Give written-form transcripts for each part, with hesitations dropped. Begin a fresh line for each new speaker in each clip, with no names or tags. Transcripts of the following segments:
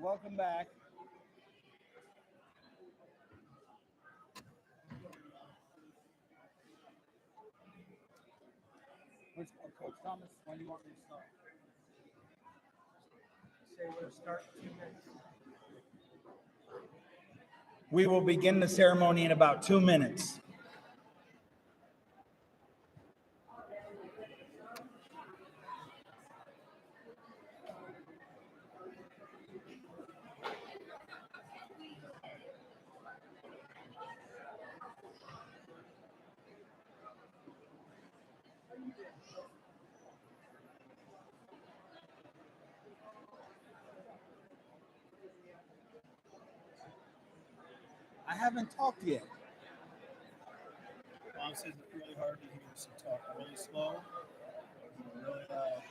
Welcome back. Coach Thomas, when do you want me to start? Say we'll start in 2 minutes. We will begin the ceremony in about 2 minutes. I haven't talked yet.
Mom says it's really hard to hear, so talk really slow, really loud.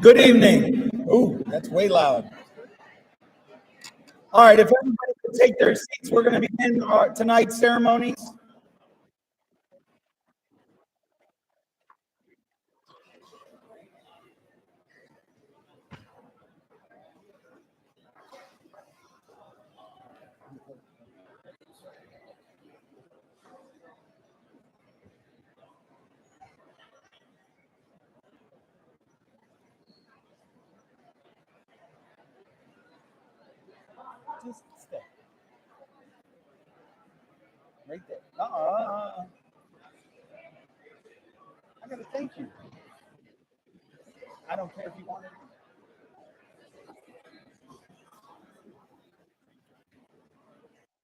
Good evening. Oh, that's way loud. All right, if everybody could take their seats, we're going to begin tonight's ceremonies. Just stay. Right there. I gotta thank you. I don't care if you want it.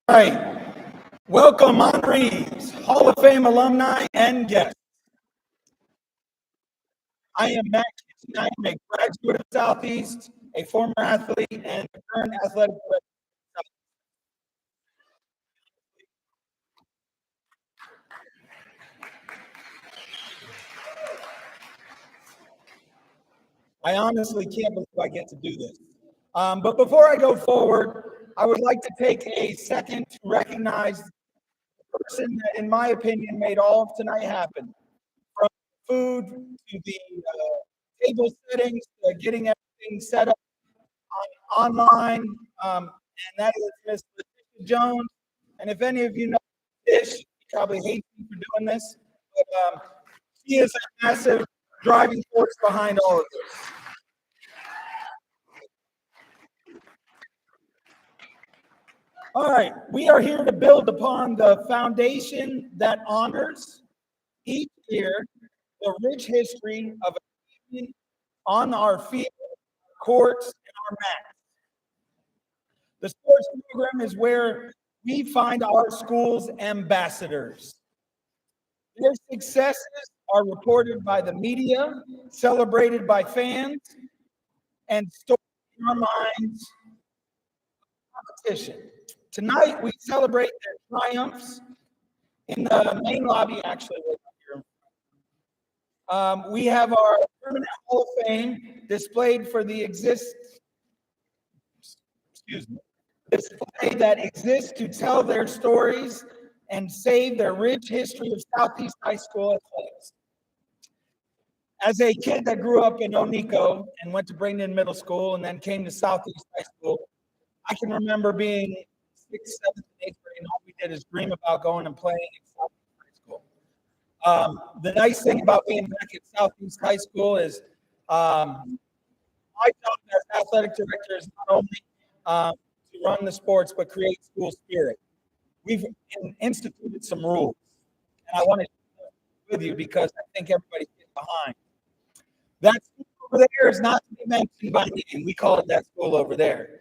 All right. Welcome, honorees, Hall of Fame alumni, and guests. I am Matt Kitchen. I am a graduate of Southeast, a former athlete, and a current athletic director. I honestly can't believe I get to do this. But before I go forward, I would like to take a second to recognize the person that, in my opinion, made all of tonight happen. From food to the table settings, to getting everything set up online, and that is Miss Letitia Jones. And if any of you know Tish, you probably hate me for doing this, but she is a massive driving force behind all of this. All right, we are here to build upon the foundation that honors each year the rich history of achievement on our field, courts, and our mats. The sports program is where we find our school's ambassadors. Their successes are reported by the media, celebrated by fans, and stored in our minds competition. Tonight, we celebrate their triumphs in the main lobby, actually. We have our permanent Hall of Fame displayed for the display that exists to tell their stories and save their rich history of Southeast High School athletics. As a kid that grew up in Onico and went to Bradenton Middle School and then came to Southeast High School, I can remember being 6th, 7th, and 8th grade, and all we did is dream about going and playing in Southeast High School. The nice thing about being back at Southeast High School is my job as athletic director is not only to run the sports, but create school spirit. We've instituted some rules, and I want to share with you because I think everybody's getting behind. That school over there is not to be mentioned by name. We call it that school over there.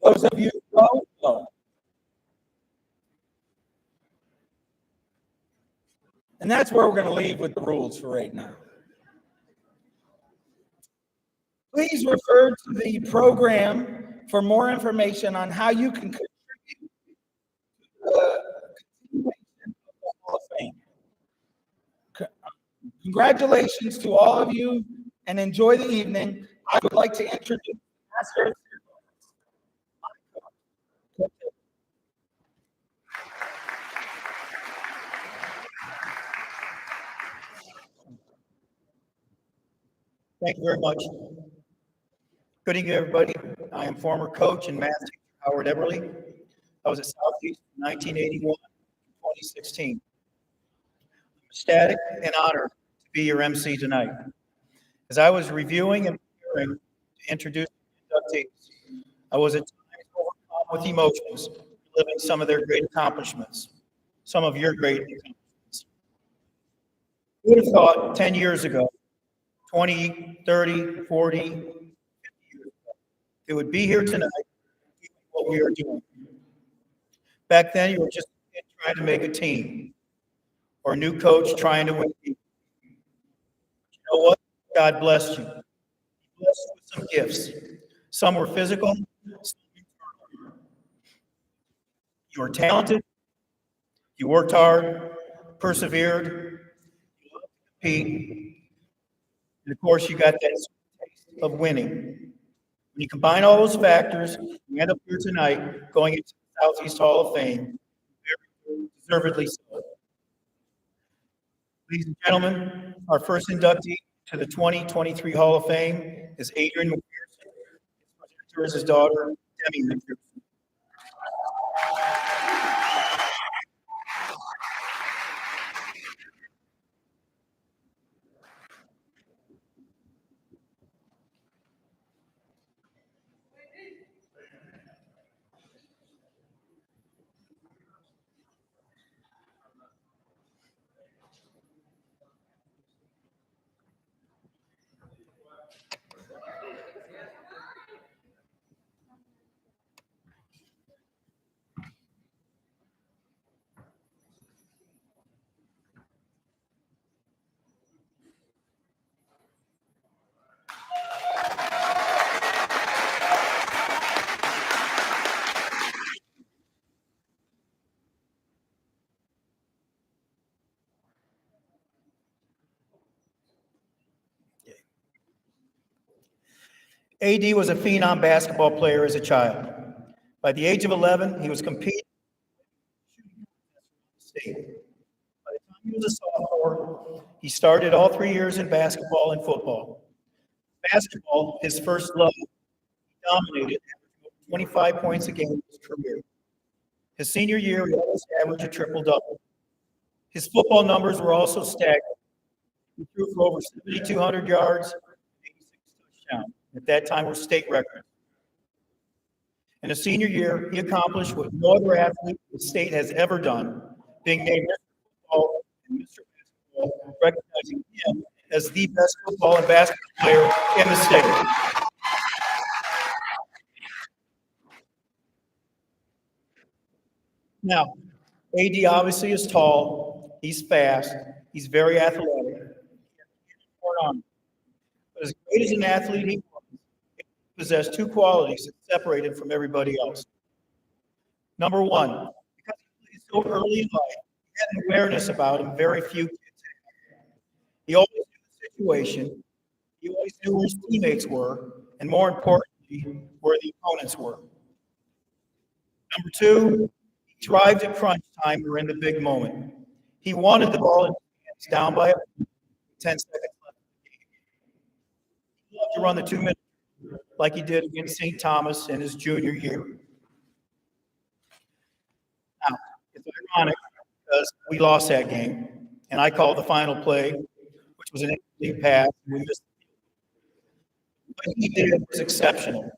Those of you who don't know. And that's where we're going to leave with the rules for right now. Please refer to the program for more information on how you can contribute to the continuation of the Hall of Fame. Congratulations to all of you and enjoy the evening. I would like to introduce the Master of Ceremonies.
Thank you very much. Good evening, everybody. I am former coach and math teacher Howard Eberly. I was at Southeast from 1981 to 2016. I'm ecstatic and honored to be your MC tonight. As I was reviewing and preparing to introduce the inductees, I was at times overcome with emotions, reliving some of their great accomplishments, some of your great accomplishments. Who would have thought 10 years ago, 20, 30, 40, 50 years ago, it would be here tonight doing what we are doing. Back then, you were just a kid trying to make a team, or a new coach trying to win. You know what? God blessed you. He blessed you with some gifts. Some were physical, some internal. You were talented, you worked hard, persevered, you loved to compete, and of course, you got that taste of winning. When you combine all those factors, you end up here tonight going into the Southeast Hall of Fame, very deservedly so. Ladies and gentlemen, our first inductee to the 2023 Hall of Fame is Adrian McPherson. His presenter is his daughter, Demi McPherson. AD was a phenom basketball player as a child. By the age of 11, he was competing in the state. By the time he was a sophomore, he started all 3 years in basketball and football. Basketball, his first love, he dominated, averaging 25 points a game in his career. His senior year, he almost averaged a triple-double. His football numbers were also staggering. He threw for over 7,200 yards and 86 touchdowns. At that time, were state records. In his senior year, he accomplished what no other athlete in the state has ever done, being named Mr. Football and Mr. Basketball, recognizing him as the best football and basketball player in the state. Now, AD obviously is tall, he's fast, he's very athletic, but as great as an athlete he was, he possessed two qualities that separated him from everybody else. Number one, because he played so early in life, he had an awareness about him very few kids had. He always knew the situation, he always knew where his teammates were, and more importantly, where the opponents were. Number two, he He thrived at crunch time or in the big moment. He wanted the ball in his hands, down by 10 seconds left. He loved to run the 2 minute like he did against St. Thomas in his junior year. Now, it's ironic because we lost that game, and I called the final play, which was an incomplete pass, and we missed it. What he did was exceptional.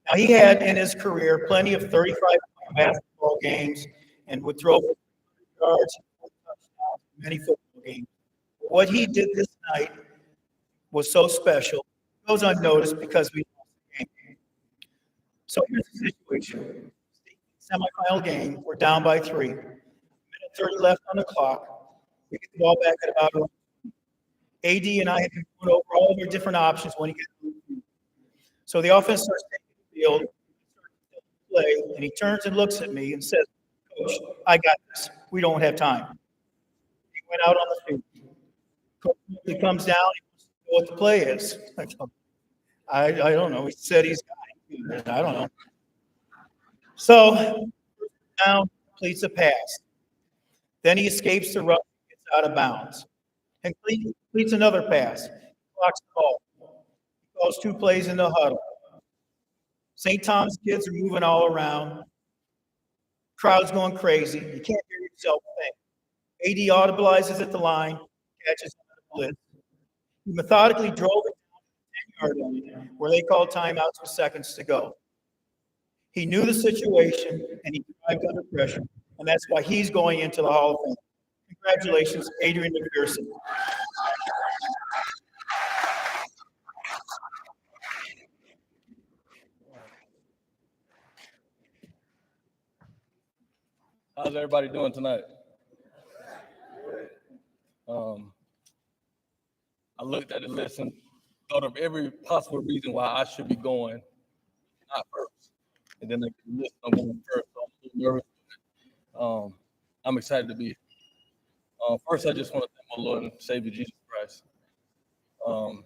Now, he had in his career plenty of 35-point basketball games and would throw for yards and touchdowns in many football games. What he did this night was so special. It goes unnoticed because we lost the game. So here's the situation. Semifinal game, we're down by 3. Minute 30 left on the clock. We get the ball back at about AD and I had been going over all of our different options when he gets to the field. So the offense starts taking the field, play, and he turns and looks at me and says, "Coach, I got this. We don't have time." He went out on the field. He comes down, he wants to know what the play is. I don't know. He said he's got it. I don't know. So now completes a pass. Then he escapes the rush, gets out of bounds, and completes another pass. Clocks the ball. He calls 2 plays in the huddle. St. Thomas kids are moving all around. Crowd's going crazy. You can't hear yourself think. AD audibilizes at the line, catches the blitz. He methodically drove it down to the 10-yard line where they called timeouts with seconds to go. He knew the situation, and he thrived under pressure, and that's why he's going into the Hall of Fame. Congratulations, Adrian McPherson.
How's everybody doing tonight? I looked at the list and thought of every possible reason why I should be going not first. And then the list I'm going first, so I'm a little nervous. I'm excited to be here. First, I just want to thank my Lord and Savior Jesus Christ. Phenomenal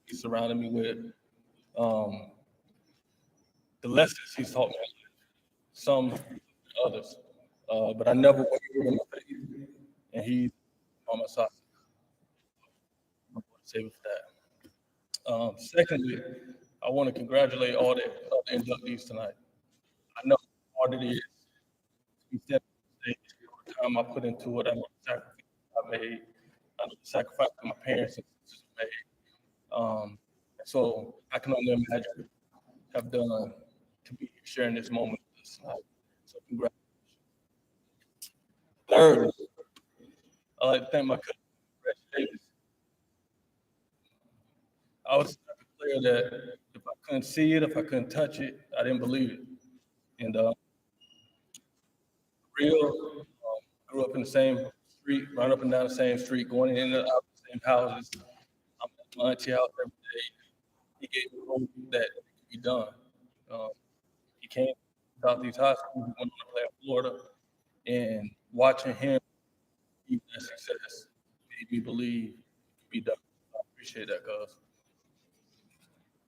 he surrounded me with. The lessons he's taught me, some others, but I never wavered in my faith, and he's on my side. I'm going to say with that. Secondly, I want to congratulate all the other inductees tonight. I know how hard it is to be stepping on stage, the time I put into it, I know the sacrifice I made, I know the sacrifice that my parents and sisters made. So I can only imagine have done to be here sharing this moment with us tonight. So congratulations. Third, I'd like to thank my cousin, Brett Davis. I was the type of player that if I couldn't see it, if I couldn't touch it, I didn't believe it. And grew up in the same street, run up and down the same street, going in and out of the same houses. I'm at my auntie house every day. He gave me hope that it could be done. He came to Southeast High School, he went on to play in Florida, and watching him achieve that success made me believe it could be done. I appreciate that, cuz.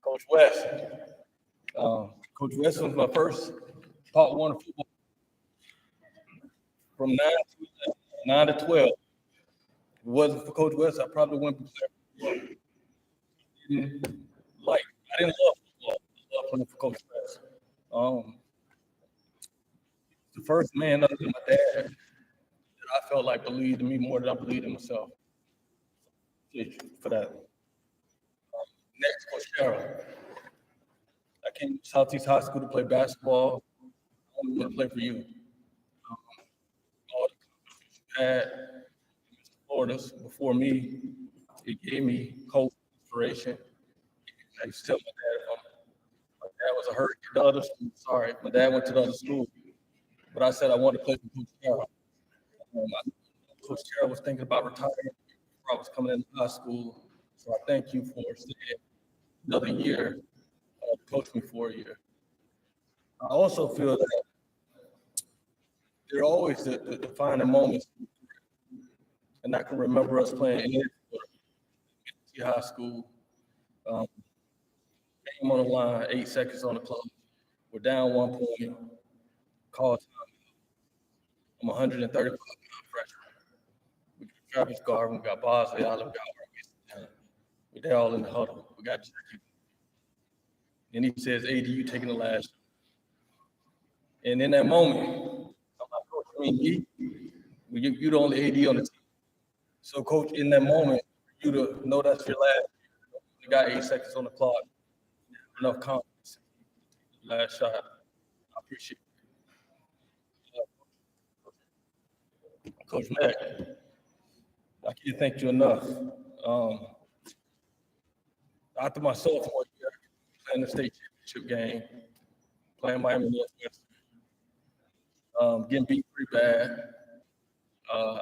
Coach West. Coach West was my first Part 1 of football. From 9 to 12. If it wasn't for Coach West, I probably wouldn't be playing. I didn't love football. I loved playing for Coach West. The first man other than my dad that I felt like believed in me more than I believed in myself. For that. Next, Coach Carroll. I came to Southeast High School to play basketball. I only want to play for you. All the competition you had in Mr. Florida's before me, it gave me hope, inspiration. I used to tell my dad was a hurt at the other school. Sorry, my dad went to the other school. But I said I wanted to play for Coach Carroll. Coach Carroll was thinking about retiring before I was coming into high school. So I thank you for staying another year, to coach me for a year. I also feel that there are always the defining moments. And I can remember us playing in high school, Game on the line, 8 seconds on the clock. We're down 1 point. Call time. I'm 135 pound freshman. We got Travis Garvin, we got Bosley, Allen, we got Harvey. They're all in the huddle. We got Jackie. And he says, AD, you taking the last. And in that moment, I'm like, Coach, you're the only AD on the team. So, Coach, in that moment, for you to know that's your last, you got 8 seconds on the clock, enough confidence. Last shot. I appreciate it. Coach Mack, I can't thank you enough. After my sophomore year, playing the state championship game, playing Miami Northwestern, getting beat pretty bad.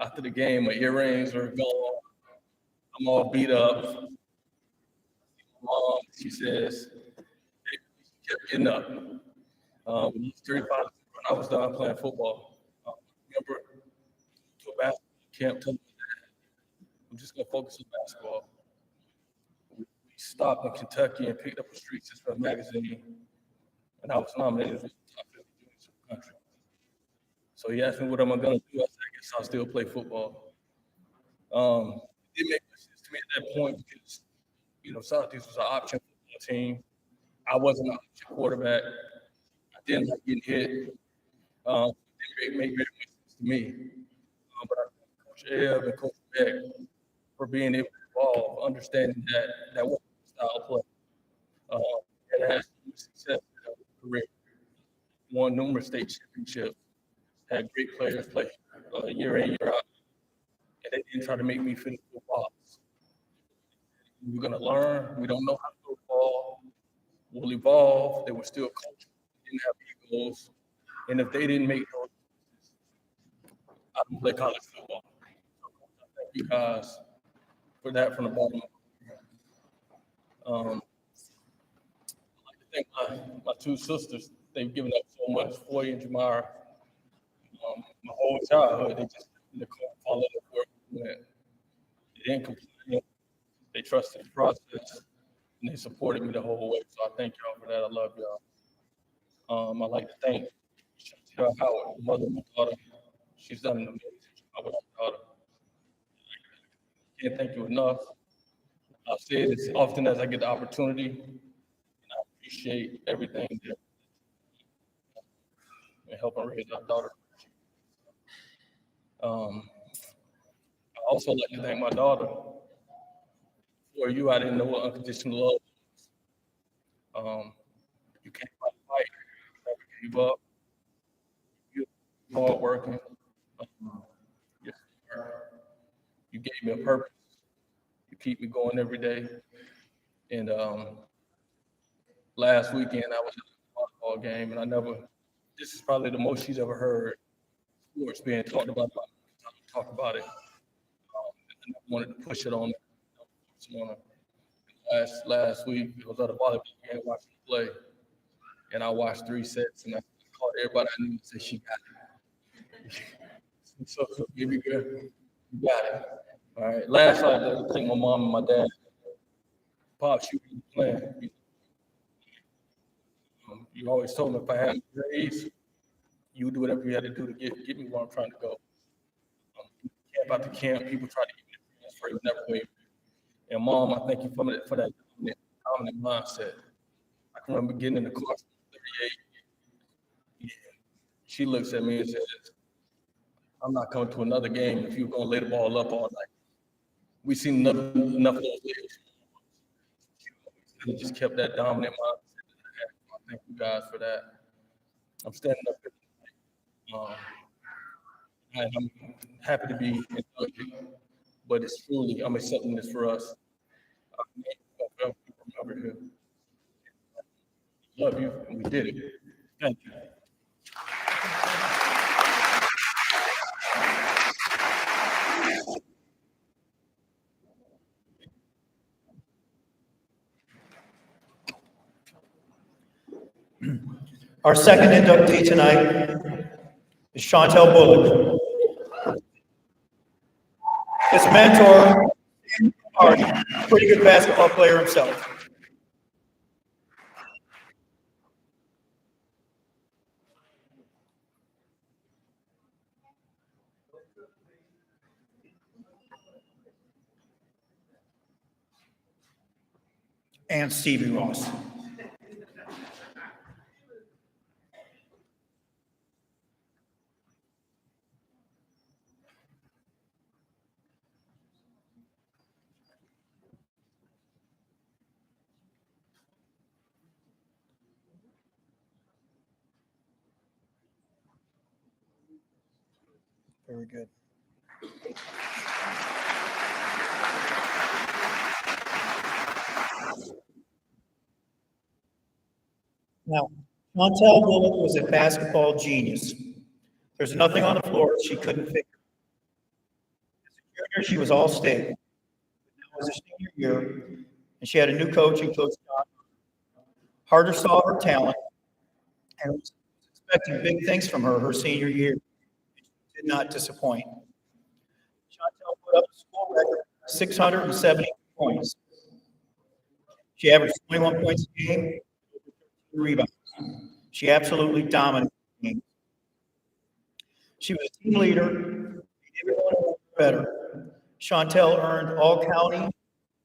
After the game, my earrings are gone. I'm all beat up. My mom, she says, hey, she kept getting up. When he was 35, when I was done playing football, remember to a basketball camp, telling me that I'm just gonna focus on basketball. We stopped in Kentucky and picked up a Street System magazine, and I was nominated for the top 50 juniors in the country. So he asked me what am I gonna do. I said, I guess I'll still play football. It didn't make much sense to me at that point because, Southeast was an option football team. I wasn't an option quarterback. I didn't like getting hit. It didn't make very much sense to me. But I thank Coach Ebb and Coach Beck for being able to evolve, understanding that wasn't the style play. And had some success in their career. Won numerous state championships. Had great players play year in, year out. And they didn't try to make me fit into a box. We're going to learn. We don't know how to throw the ball. We'll evolve. They were still coaching. They didn't have egos. And if they didn't make those decisions, I don't play college football. So thank you guys for that from the bottom. I'd like to thank my two sisters. They've given up so much. Foy and Jamar. My whole childhood, they just in the car, followed up where we went. They didn't complain. They trusted the process, and they supported me the whole way. So I thank y'all for that. I love y'all. I'd like to thank Chantel Howard, the mother of my daughter. She's done an amazing job with my daughter. I can't thank you enough. I'll say it as often as I get the opportunity, and I appreciate everything that and helping raise our daughter. I also like to thank my daughter. For you, I didn't know what unconditional love was. You came out to fight, you never gave up. You're hard working. You gave me a purpose. You keep me going every day. And last weekend, I was at a volleyball game, and this is probably the most she's ever heard sports being talked about. Talk about it. And I wanted to push it on her. Last week, I was at a volleyball game watching her play, and I watched 3 sets, and I called everybody I knew and said, she got it. So baby girl, you got it. All right. Last night, I think my mom and my dad, Pops, you were playing. You always told me if I had grades, you would do whatever you had to do to get me where I'm trying to go. Camp after camp, people try to get me to transfer, you never wavered. And Mom, I thank you for that dominant mindset. I can remember getting in the car 38. Yeah. She looks at me and says, I'm not coming to another game if you're going to lay the ball up all night. We've seen enough of those days. She just kept that dominant mindset. I thank you guys for that. I'm standing up here. And I'm happy to be inducted, but it's truly, I'm accepting this for us. I remember here. Love you, and we did it. Thank you.
Our second inductee tonight is Chantel Bullock. His mentor, pretty good basketball player himself. and Stevie Ross. Very good. Now, Chantel Bullock was a basketball genius. There's nothing on the floor she couldn't figure. As a junior, she was all state. Now it was her senior year, and she had a new coach in Coach John. Harder saw her talent and was expecting big things from her senior year. She did not disappoint. Chantel put up a school record 670 points. She averaged 21 points a game, 2 rebounds. She absolutely dominated the game. She was a team leader, made everyone better. Chantel earned all county,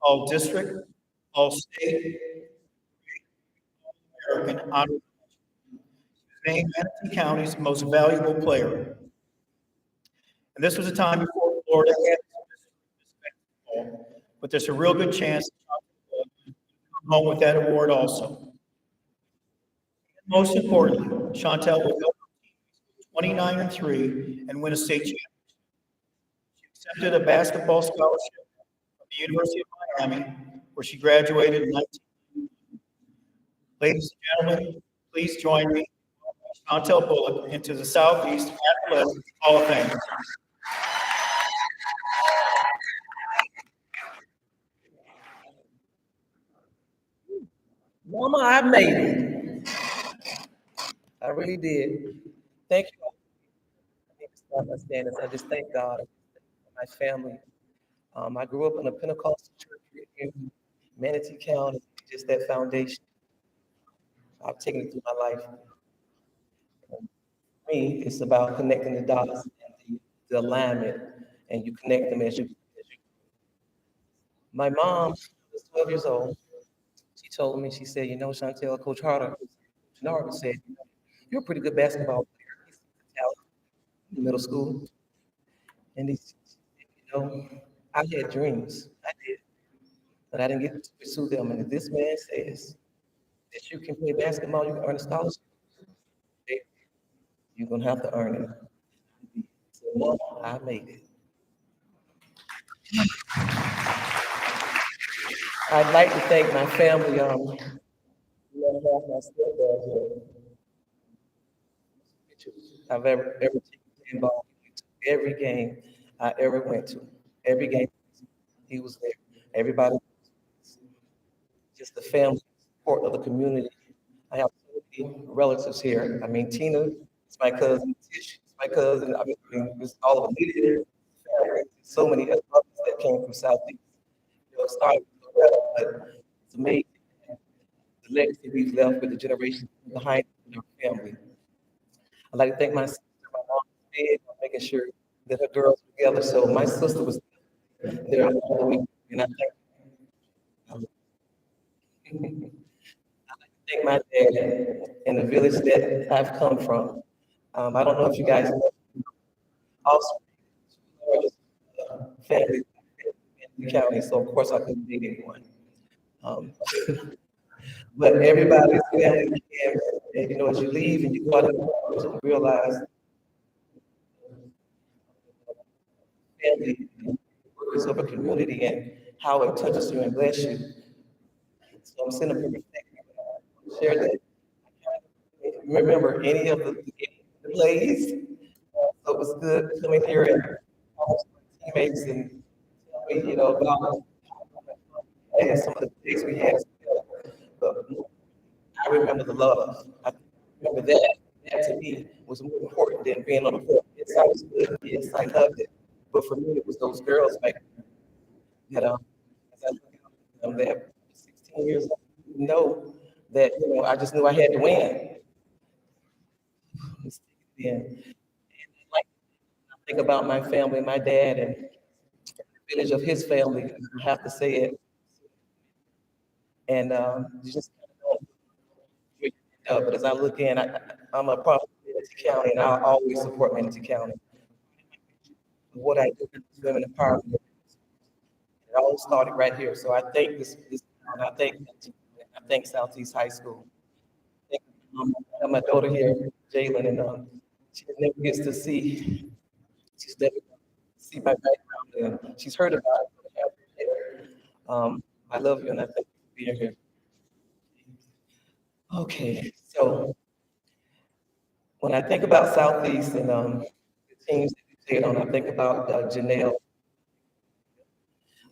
all district, all state, all American honor. She was named Manatee County's most valuable player. And this was a time before Florida had basketball, but there's a real good chance Chantel would come home with that award also. Most importantly, Chantel will help her team 29-3 and win a state championship. She accepted a basketball scholarship from the University of Miami, where she graduated in 19. Ladies and gentlemen, please join me, Chantel Bullock, into the Southeast Athletics Hall of Fame.
Mama, I made it. I really did. Thank you. I need to start my standards. I just thank God for my family. I grew up in a Pentecostal church in Manatee County, just that foundation. I've taken it through my life. And for me, it's about connecting the dots and the alignment, and you connect them as you. My mom was 12 years old. She told me, she said, you know, Chantel, Coach Harder, Narvin said, you're a pretty good basketball player. He's talent in middle school. And he said, you know, I had dreams. I did. But I didn't get to pursue them. And if this man says that you can play basketball, you can earn a scholarship, okay, you're going to have to earn it. So, Mom, I made it. I'd like to thank my family. I have my stepdad here. I've ever taken involved in every game I ever went to. Every game he was there. Everybody, just the family support of the community. I have so many relatives here. I mean, Tina is my cousin. Tish is my cousin. I mean, it's all of them here. So many others that came from Southeast. You know, started with the but it's amazing the legacy we've left with the generation behind in our family. I'd like to thank my sister. My mom was big on making sure that her girls were together. So my sister was there all the week, and I thank I'd like to thank my dad and the village that I've come from. I don't know if you guys know, also family in the county, so of course I couldn't date anyone. Um, but everybody's family, and you know, as you leave and you go out in the world, you realize family is of a community and how it touches you and bless you. So I'm sending a perfect thank you. Share that. I can't remember any of the plays. So it was good coming here and talk to my teammates and tell me, you know, about and some of the things we had. But I remember the love. I remember that. That to me was more important than being on the court. Yes, I was good. Yes, I loved it. But for me, it was those girls back then that as I look at them, that 16 years old, know that, you know, I just knew I had to win. And like I think about my family, my dad, and the village of his family. I have to say it. And you just kind of know where you end up. But as I look in, I'm a product of Manatee County, and I'll always support Manatee County. What I do is women empowerment. It all started right here. So I thank this town. I thank Southeast High School. Thank, I have my daughter here, Jalen, and she never gets to see. She's never see my background, and she's heard about it. I love you, and I thank you for being here. Okay, so when I think about Southeast and the teams that we played on, I think about Janelle.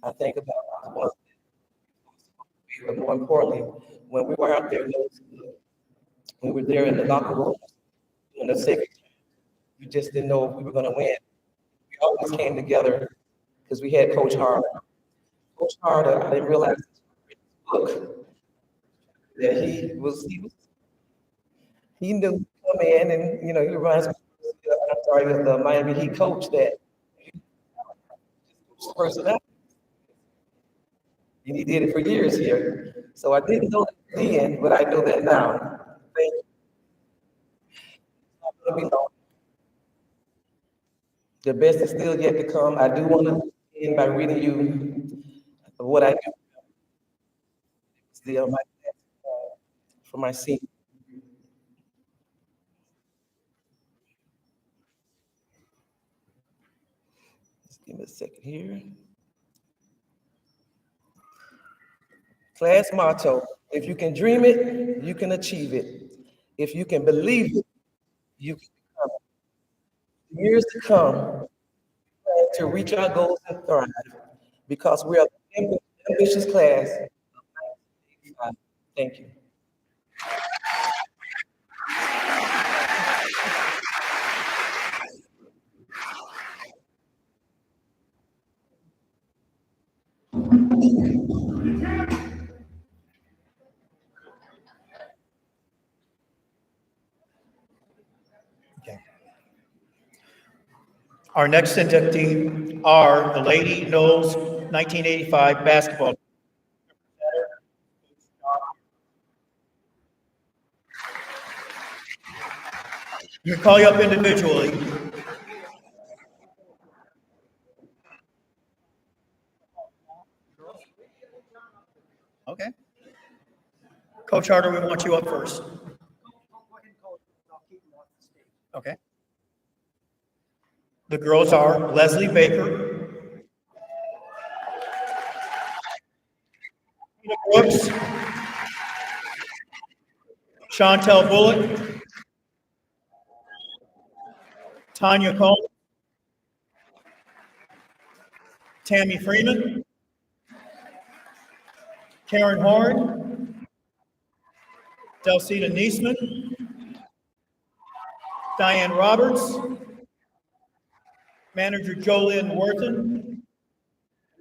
I think about the ones but more importantly, when we were out there, we were there in the locker room doing the safety. We just didn't know if we were going to win. We always came together because we had Coach Harder. Coach Harder, I didn't realize book that he knew to come in and he reminds me. I'm sorry, with the Miami Heat coach that personality, and he did it for years here. So I didn't know that then, but I know that now. Thank you. It's not gonna be long. The best is still yet to come. I do want to end by reading you what I do still my for my senior. Just give me a second here. Class motto: if you can dream it, you can achieve it. If you can believe it, you can become it. Years to come, plan to reach our goals and thrive because we are the ambitious class of 1985. Thank you.
Okay. Our next inductee are the Lady Knowles 1985 basketball. You can call you up individually. Okay. Coach Harder, we want you up first. Okay. The girls are Leslie Baker, Tina Brooks, Chantel Bullock, Tanya Combs, Tammy Freeman, Karen Horn, Delsita Niesman, Diane Roberts, manager Jolynn Worthen.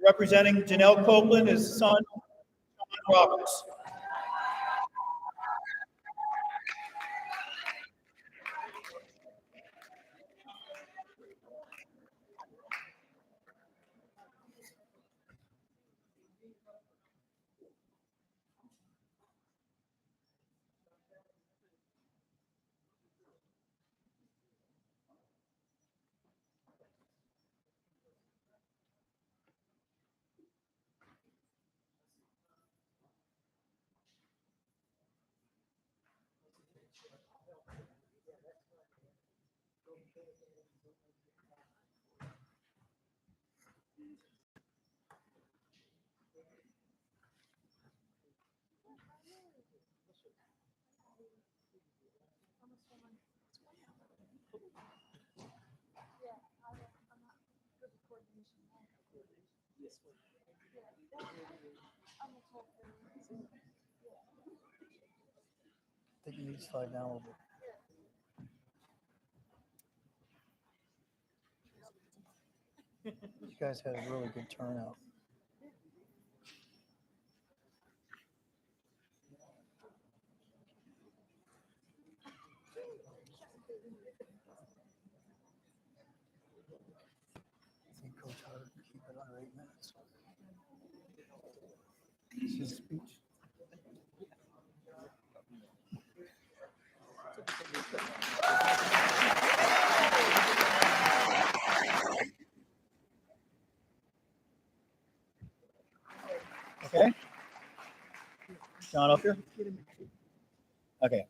Representing Janelle Copeland is son John Roberts. I think you need to slide down a little bit. You guys had a really good turnout. I think Coach Harder can keep it under 8 minutes. It's his speech. Okay. John, up here? Okay.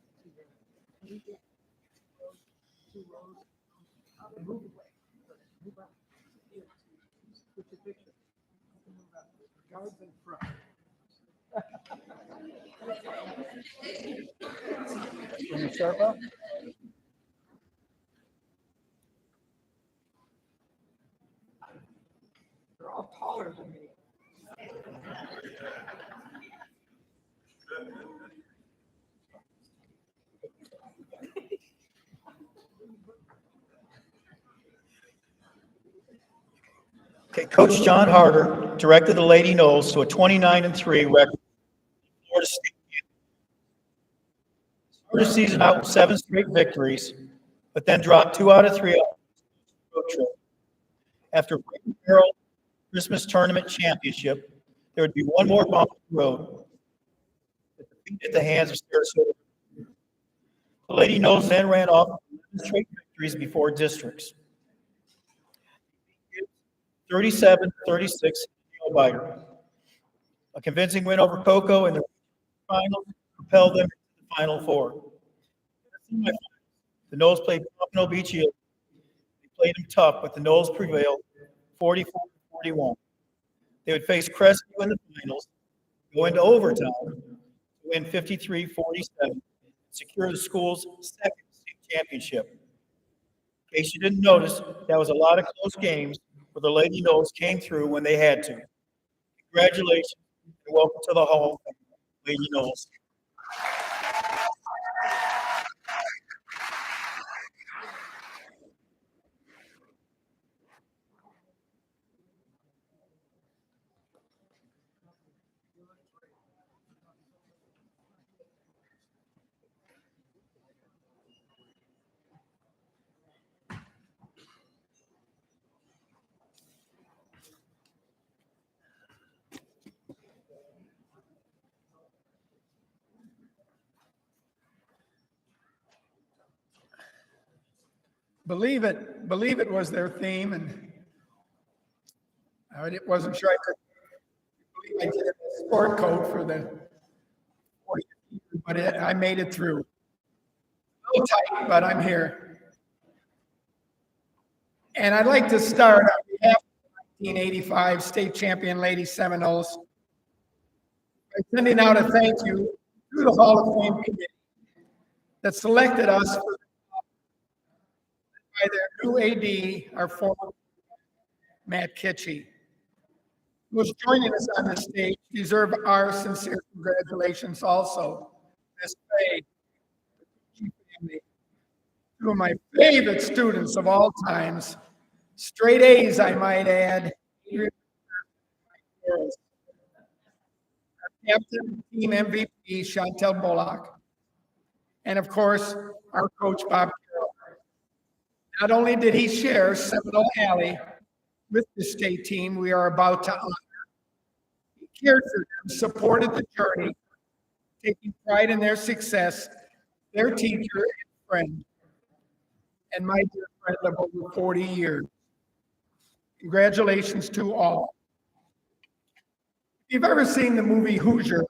Can you start, Bob?
They're all taller than me.
Okay, Coach John Harder directed the Lady Knowles to a 29-3 record. Florida State started the season out with 7 straight victories, but then dropped 2 out of 3 on the road trip. After breaking Merrill Christmas Tournament Championship, there would be one more bump on the road. A defeat at the hands of Sarasota. The Lady Knowles then ran off 11 straight victories before districts. 37-36 nail biter. A convincing win over Cocoa in the finals propelled them to the Final Four. The Knowles played Pompano Beach Hill. They played them tough, but the Knowles prevailed 44-41. They would face Crestview in the finals, go into overtime to win 53-47, secure the school's second state championship. In case you didn't notice, that was a lot of close games where the Lady Knowles came through when they had to. Congratulations and welcome to the Hall of Fame, Lady Knowles.
Believe it was their theme, and I wasn't sure I could believe I did a sport coat for the 40 years, but I made it through. A little tight, but I'm here. And I'd like to start on behalf of the 1985 state champion Lady Seminoles by sending out a thank you to the Hall of Fame committee that selected us by their new AD, our former Matt Kitchie, who is joining us on the stage. Deserve our sincere congratulations also. Miss Faye, family, two of my favorite students of all times, straight A's, I might add. Our captain, team MVP, Chantel Bullock, and of course, our coach, Bob Carroll. Not only did he share Seminole Alley with the state team we are about to honor, he cared for them, supported the journey, taking pride in their success, their teacher and friend, and my dear friend of over 40 years. Congratulations to all. If you've ever seen the movie Hoosier,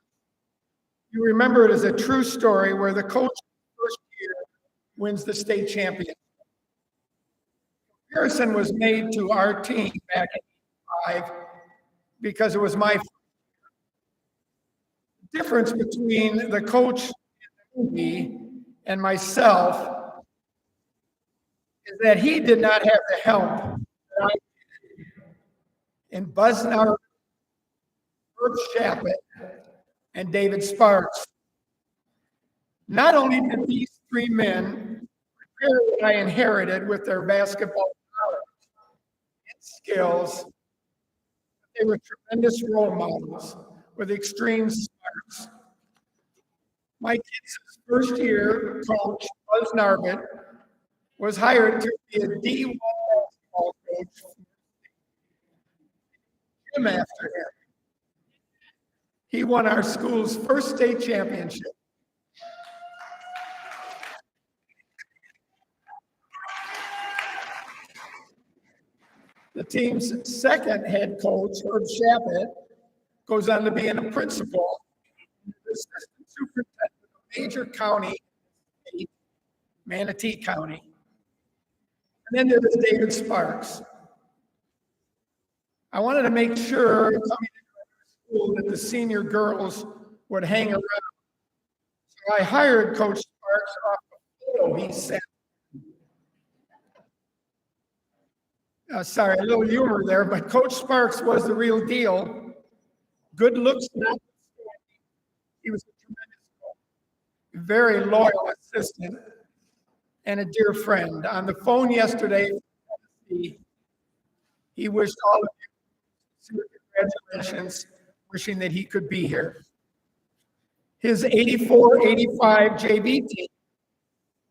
you remember it as a true story where the coach first year wins the state championship. Comparison was made to our team back in '85 because it was my first year. The difference between the coach in the movie and myself is that he did not have the help that I did in Buzz Narvin, Herb Shappett, and David Sparks. Not only did these three men prepare what I inherited with their basketball knowledge and skills, they were tremendous role models with extreme smarts. My kids' first year coach, Buzz Narvin, was hired to be a D1 basketball coach. Him after him. He won our school's first state championship. The team's second head coach, Herb Shappett, goes on to being a principal, assistant superintendent of a major county, Manatee County. And then there's David Sparks. I wanted to make sure coming into school that the senior girls would hang around. So I hired Coach Sparks off the photo he sent. Sorry, a little humor there, but Coach Sparks was the real deal. Good looks, notwithstanding, he was a tremendous coach, very loyal assistant, and a dear friend. On the phone yesterday, he wished all of you congratulations, wishing that he could be here. His 84-85 JV team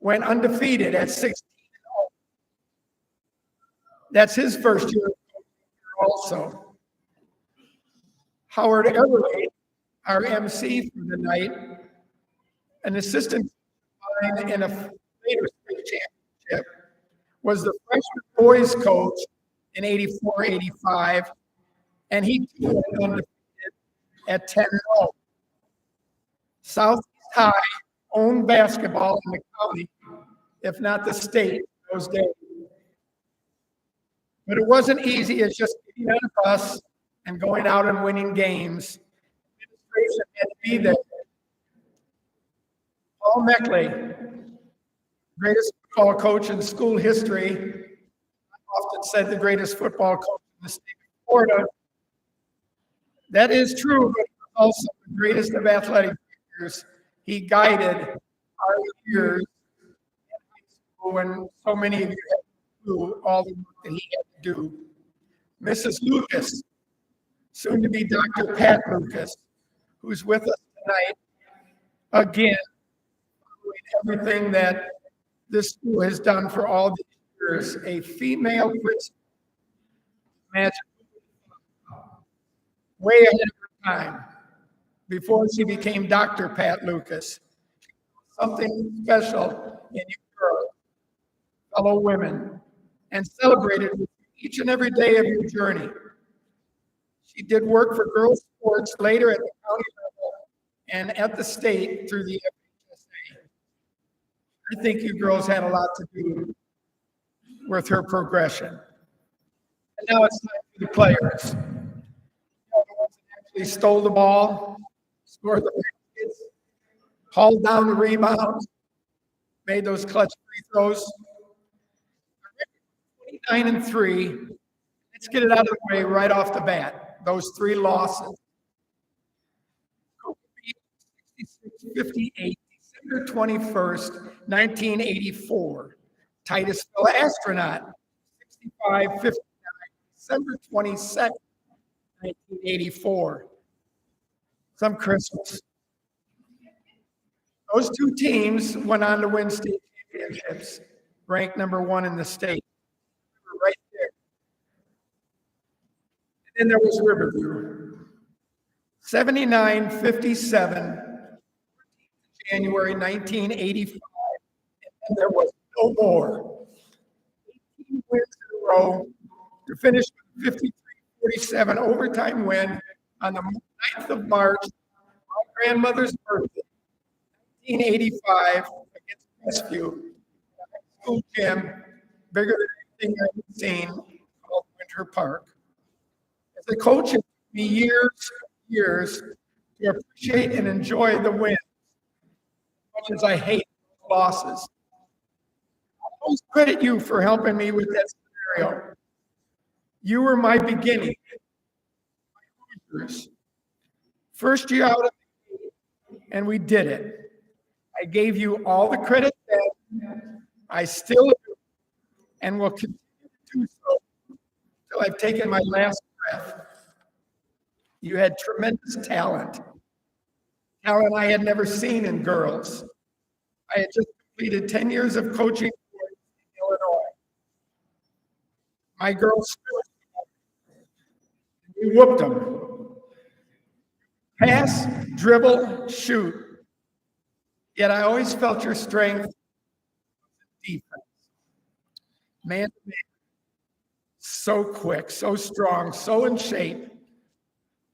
went undefeated at 16-0. That's his first year also. Howard Everly, our MC for the night, an assistant in a later state championship, was the freshman boys coach in 84-85, and he too went undefeated at 10-0. Southeast High owned basketball in the county, if not the state, those days. But it wasn't easy as just getting on a bus and going out and winning games. Administration had to be there. Paul Meckley, greatest football coach in school history, often said the greatest football coach in the state of Florida. That is true, but also the greatest of athletic figures. He guided our years in high school when so many of you had to do all the work that he had to do. Mrs. Lucas, soon to be Dr. Pat Lucas, who's with us tonight, again, following everything that this school has done for all these years, a female principal. Imagine, way ahead of her time, before she became Dr. Pat Lucas. Something special in you girls, fellow women, and celebrated with you each and every day of your journey. She did work for girls sports later at the county level and at the state through the FHSA. I think you girls had a lot to do with her progression. And now it's time for the players. The ones that actually stole the ball, scored the baskets, hauled down the rebounds, made those clutch free throws. 29-3. Let's get it out of the way right off the bat. Those three losses. 66-58, December 21st, 1984. Titusville Astronaut, 65-59, December 22nd, 1984. Some Christmas. Those two teams went on to win state championships, ranked number one in the state. We were right there. And then there was Riverview. 79-57, January 1985. And there was no more. 18 wins in a row to finish with a 53-47 overtime win on the 9th of March, my grandmother's birthday, 1985, against Westview. School gym, bigger than anything I've seen, called Winter Park. As a coach, it took me years to appreciate and enjoy the wins, as much as I hate losses. I always credit you for helping me with that scenario. You were my beginning. First year out of the gate, and we did it. I gave you all the credit then. I still do, and will continue to do so until I've taken my last breath. You had tremendous talent I had never seen in girls. I had just completed 10 years of coaching in Illinois. My girls we whooped them. Pass, dribble, shoot. Yet I always felt your strength was in defense. Man to man. So quick, so strong, so in shape.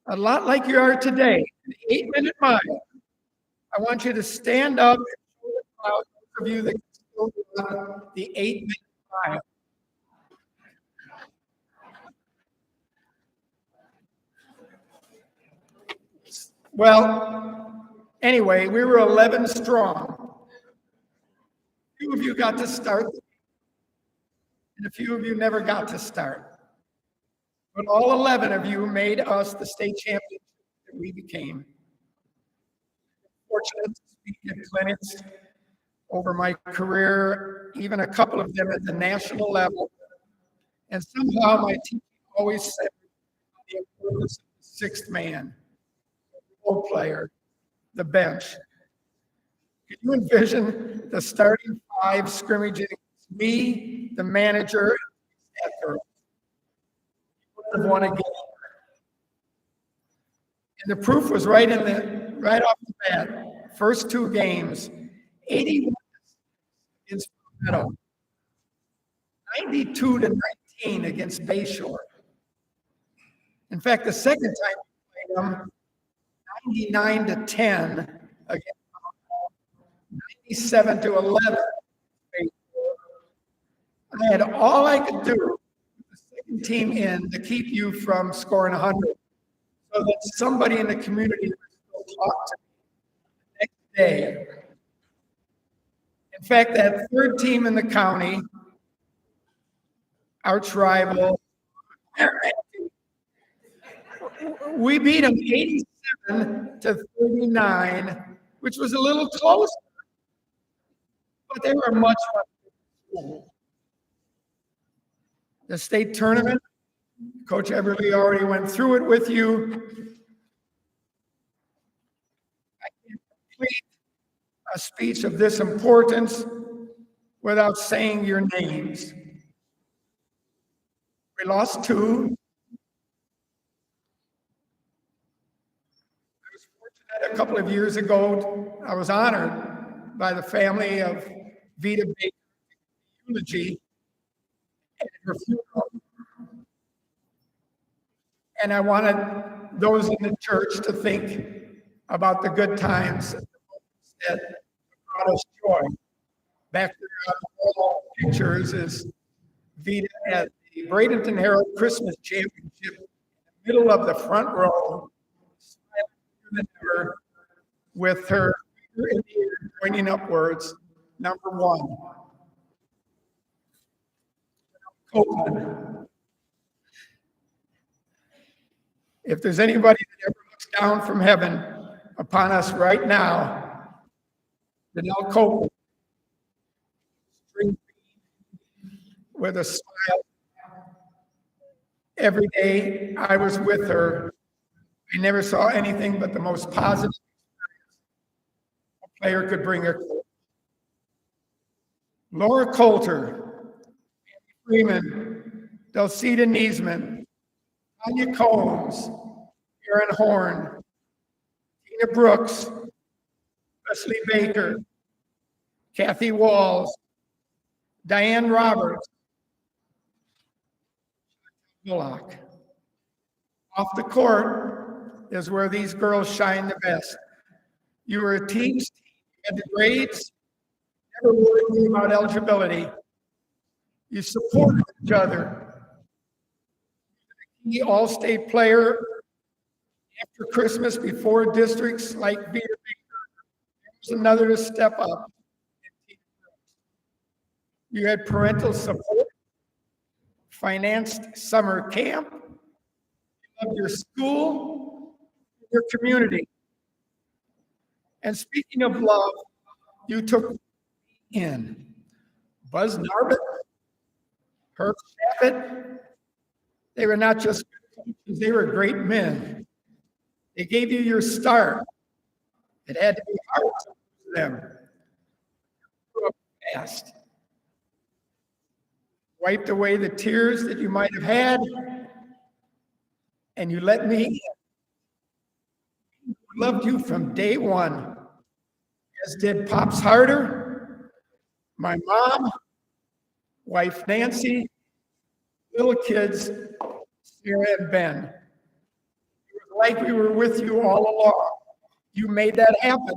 a lot like you are today, an 8-minute mile. I want you to stand up and show the crowd, those of you that can still do the 8-minute mile. Well, anyway, we were 11 strong. A few of you got to start, and a few of you never got to start. But all 11 of you made us the state championship that we became. Fortunate to speak at clinics over my career, even a couple of them at the national level. And somehow my team always said the importance of the sixth man, the role player, the bench. Can you envision the starting five scrimmaging against me, the manager, and the girl? You would have won a game. And the proof was right off the bat. First two games, 81 against Meadow, 92-19 against Bayshore. In fact, the second time we played them, 99-10 against 97-11. I had all I could do with the second team in to keep you from scoring 100, so that somebody in the community would still talk to me the next day. In fact, that third team in the county, arch rival, we beat them 87-39, which was a little closer, but they were much better. The state tournament, Coach Everly already went through it with you. I can't complete a speech of this importance without saying your names. We lost two. I was fortunate a couple of years ago, I was honored by the family of Vita Baker eulogy at her funeral. And I wanted those in the church to think about the good times that brought us joy. Back there on the wall pictures is Vita at the Bradenton Herald Christmas Championship in the middle of the front row, smiling than ever, with her finger in the air pointing upwards, number one. Copeland. If there's anybody that ever looks down from heaven upon us right now, Danelle Copeland, with a smile. Every day I was with her, I never saw anything but the most positive experience a player could bring her. Laura Coulter, Andy Freeman, Dulcita Niesman, Tanya Combs, Aaron Horn, Tina Brooks, Leslie Baker, Kathy Walls, Diane Roberts, Bullock. Off the court is where these girls shine the best. You were a team, you had the grades, never worried about eligibility. You supported each other. The all-state player after Christmas, before districts like Vita Baker, there was another to step up. You had parental support, financed summer camp, you loved your school, your community. And speaking of love, you took in Buzz Narbit, Herb Shaffitt. They were not just good coaches, they were great men. They gave you your start. It had to be hard to lose them. You grew up fast. Wiped away the tears that you might have had, and you let me in. Loved you from day one, as did Pops Harder, my mom, wife Nancy, little kids, Sarah and Ben. You were
like we were with you all along. You made that happen.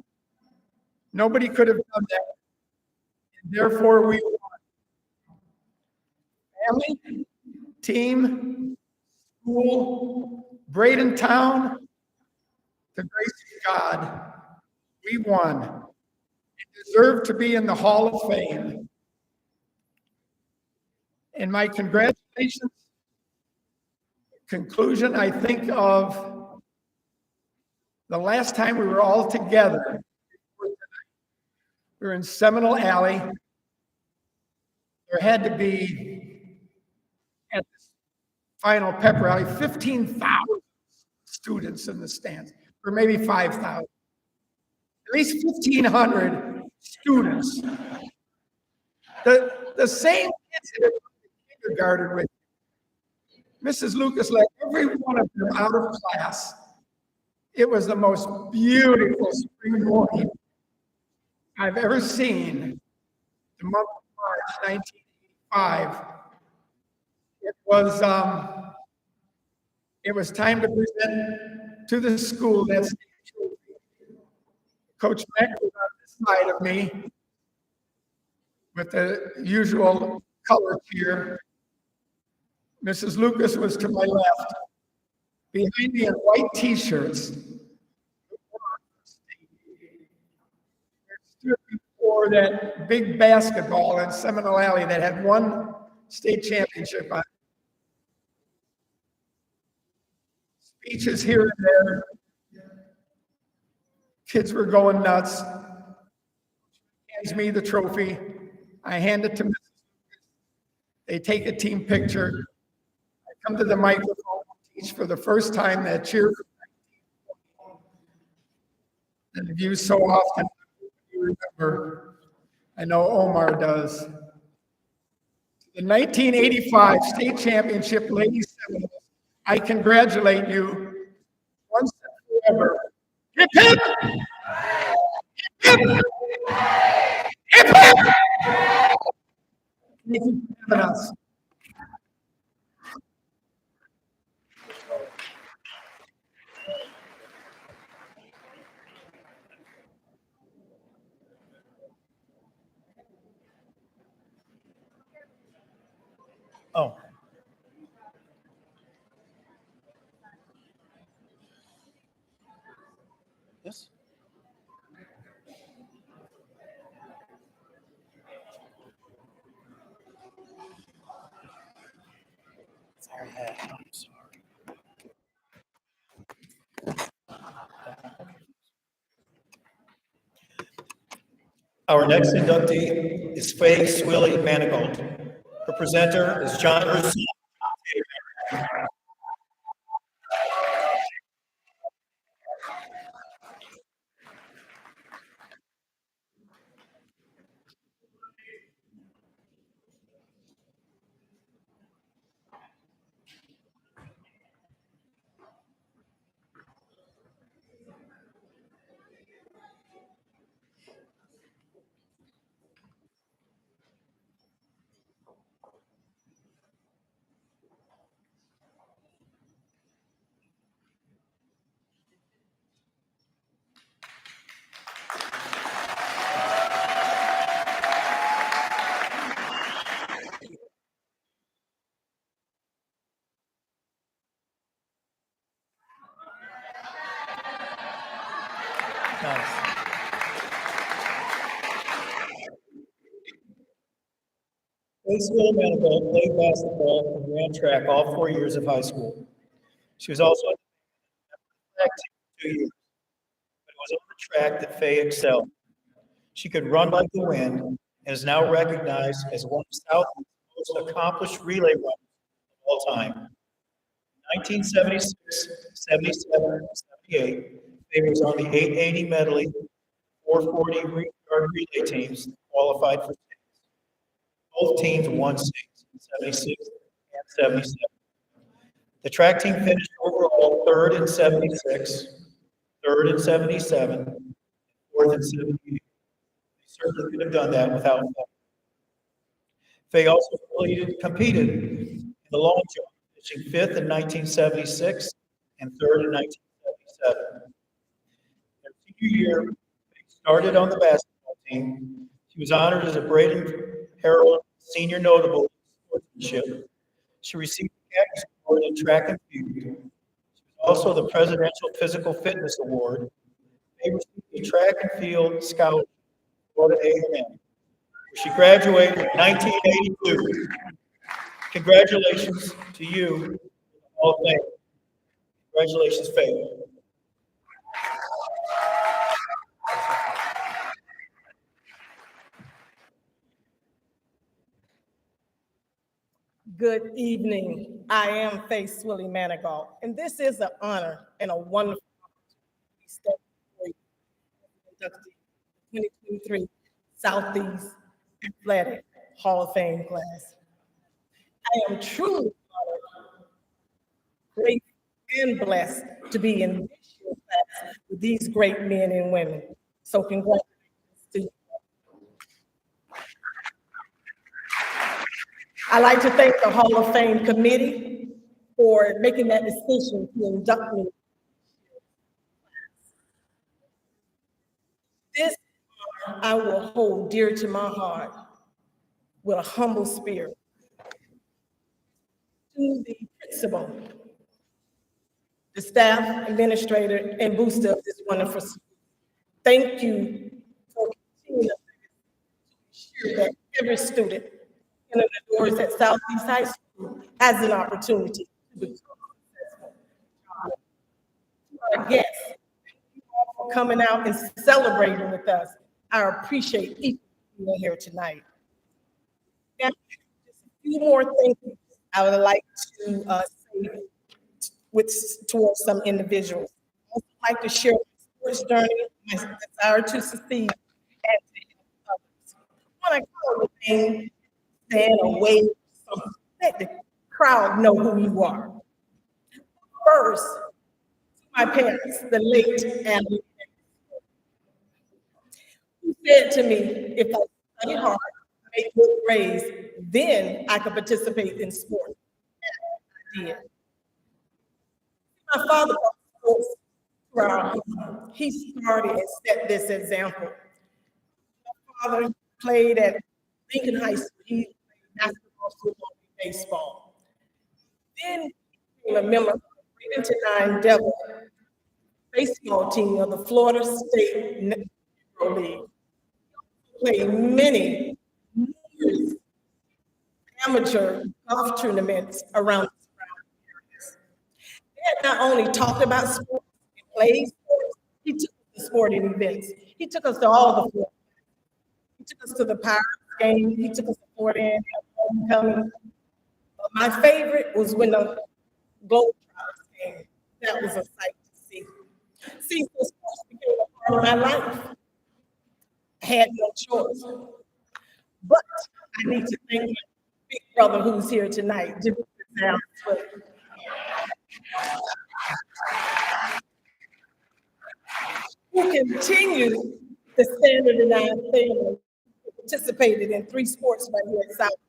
Nobody could have done that. And therefore, we won. Family, team, school, Braden Town, the grace of God, we won and deserve to be in the Hall of Fame. In my congratulations conclusion, I think of the last time we were all together. We were in Seminole Alley. There had to be, at the final pep rally, 15,000 students in the stands, or maybe 5,000. At least 1,500 students. The same kids that were kindergarten with Mrs. Lucas let every one of them out of class. It was the most beautiful spring morning I've ever seen. The month of March 1985. It was time to present to the school that state trophy. Coach Beck was on this side of me with the usual color cheer. Mrs. Lucas was to my left. Behind me in white t-shirts. Stood before that big basketball in Seminole Alley that had one state championship on it. Speeches here and there. Kids were going nuts. Hands me the trophy. I hand it to Mrs. Lucas. They take a team picture. I come to the microphone and teach for the first time that cheer that I've used so often. You remember. I know Omar does. The 1985 state championship ladies Seminoles, I congratulate you once and forever. Hip hip! Hip hip! Hip hip! Thank you for having us.
Oh. Yes. Sorry, I'm sorry. Our next inductee is Faye Swilly Manigault. Her presenter is John Russo. Nice. Faye Swilly Manigault played basketball and ran track all 4 years of high school. She was also on the track team for 2 years, but it was on the track that Faye excelled. She could run like the wind and is now recognized as one of Southeast's most accomplished relay runners of all time. In 1976, 77, 78, Faye was on the 880 medley, 440 yard relay teams that qualified for states. Both teams won states in 76 and 77. The track team finished overall third in 76, third in 77, fourth in 78. Certainly could have done that without Faye. Faye also competed in the long jump, finishing fifth in 1976 and third in 1977. 1977. Her senior year, Faith started on the basketball team. She was honored as a Braden Herald Senior Notable in Sportsmanship. She received the Caddy Award in track and field. She was also the Presidential Physical Fitness Award. They received a track and field scholarship at Florida A&M, where she graduated in 1982. Congratulations to you, Hall of Fame. Congratulations, Faith.
Good evening. I am Faith Willie Manigault, and this is an honor and a wonderful opportunity to step before you as the inductee 2023 Southeast Athletic Hall of Fame class. I am truly honored, grateful, and blessed to be in this year's class with these great men and women. So congratulations to you. I'd like to thank the Hall of Fame committee for making that decision to induct me. This honor I will hold dear to my heart with a humble spirit. To the principal, the staff, administrator, and booster of this wonderful school, thank you for continuing to ensure that every student in the doors at Southeast High School has an opportunity to become successful. To our guests, thank you all for coming out and celebrating with us. I appreciate each of you here tonight. Now, just a few more thank yous I would like to say towards some individuals. I would like to share my sports journey, my desire to succeed, and to help others. When I call the name, stand or wave, something, let the crowd know who you are. First, to my parents, the late and who said to me, if I study hard, make good grades, then I could participate in sports. And I did. My father brought sports to our home. He started and set this example. My father played at Lincoln High School. He played basketball, football, and baseball. Then he became a member of the 3-9 Devil baseball team of the Florida State Negro League. He played many numerous amateur golf tournaments around the surrounding areas. Dad not only talked about sports and played sports, he took us to sporting events. He took us to all the sports. He took us to the Pirates game. He took us to Fort Ann homecoming. But my favorite was when the Globetrotters came. That was a sight to see. See, so sports became a part of my life. I had no choice. But I need to thank my big brother who's here tonight, Jimmy Swift. Who continued the standardized family, participated in 3 sports right here at South,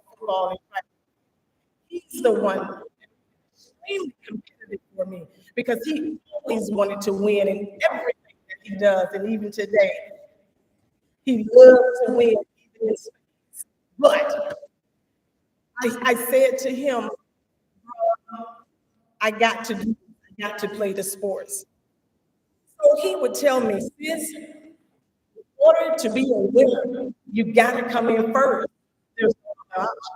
football and track. He's the one that was extremely competitive for me because he always wanted to win in everything that he does, and even today, he loves to win even in space. But I said to him, I got to play the sports. So he would tell me, sis, in order to be a winner, you got to come in first. There's no other option.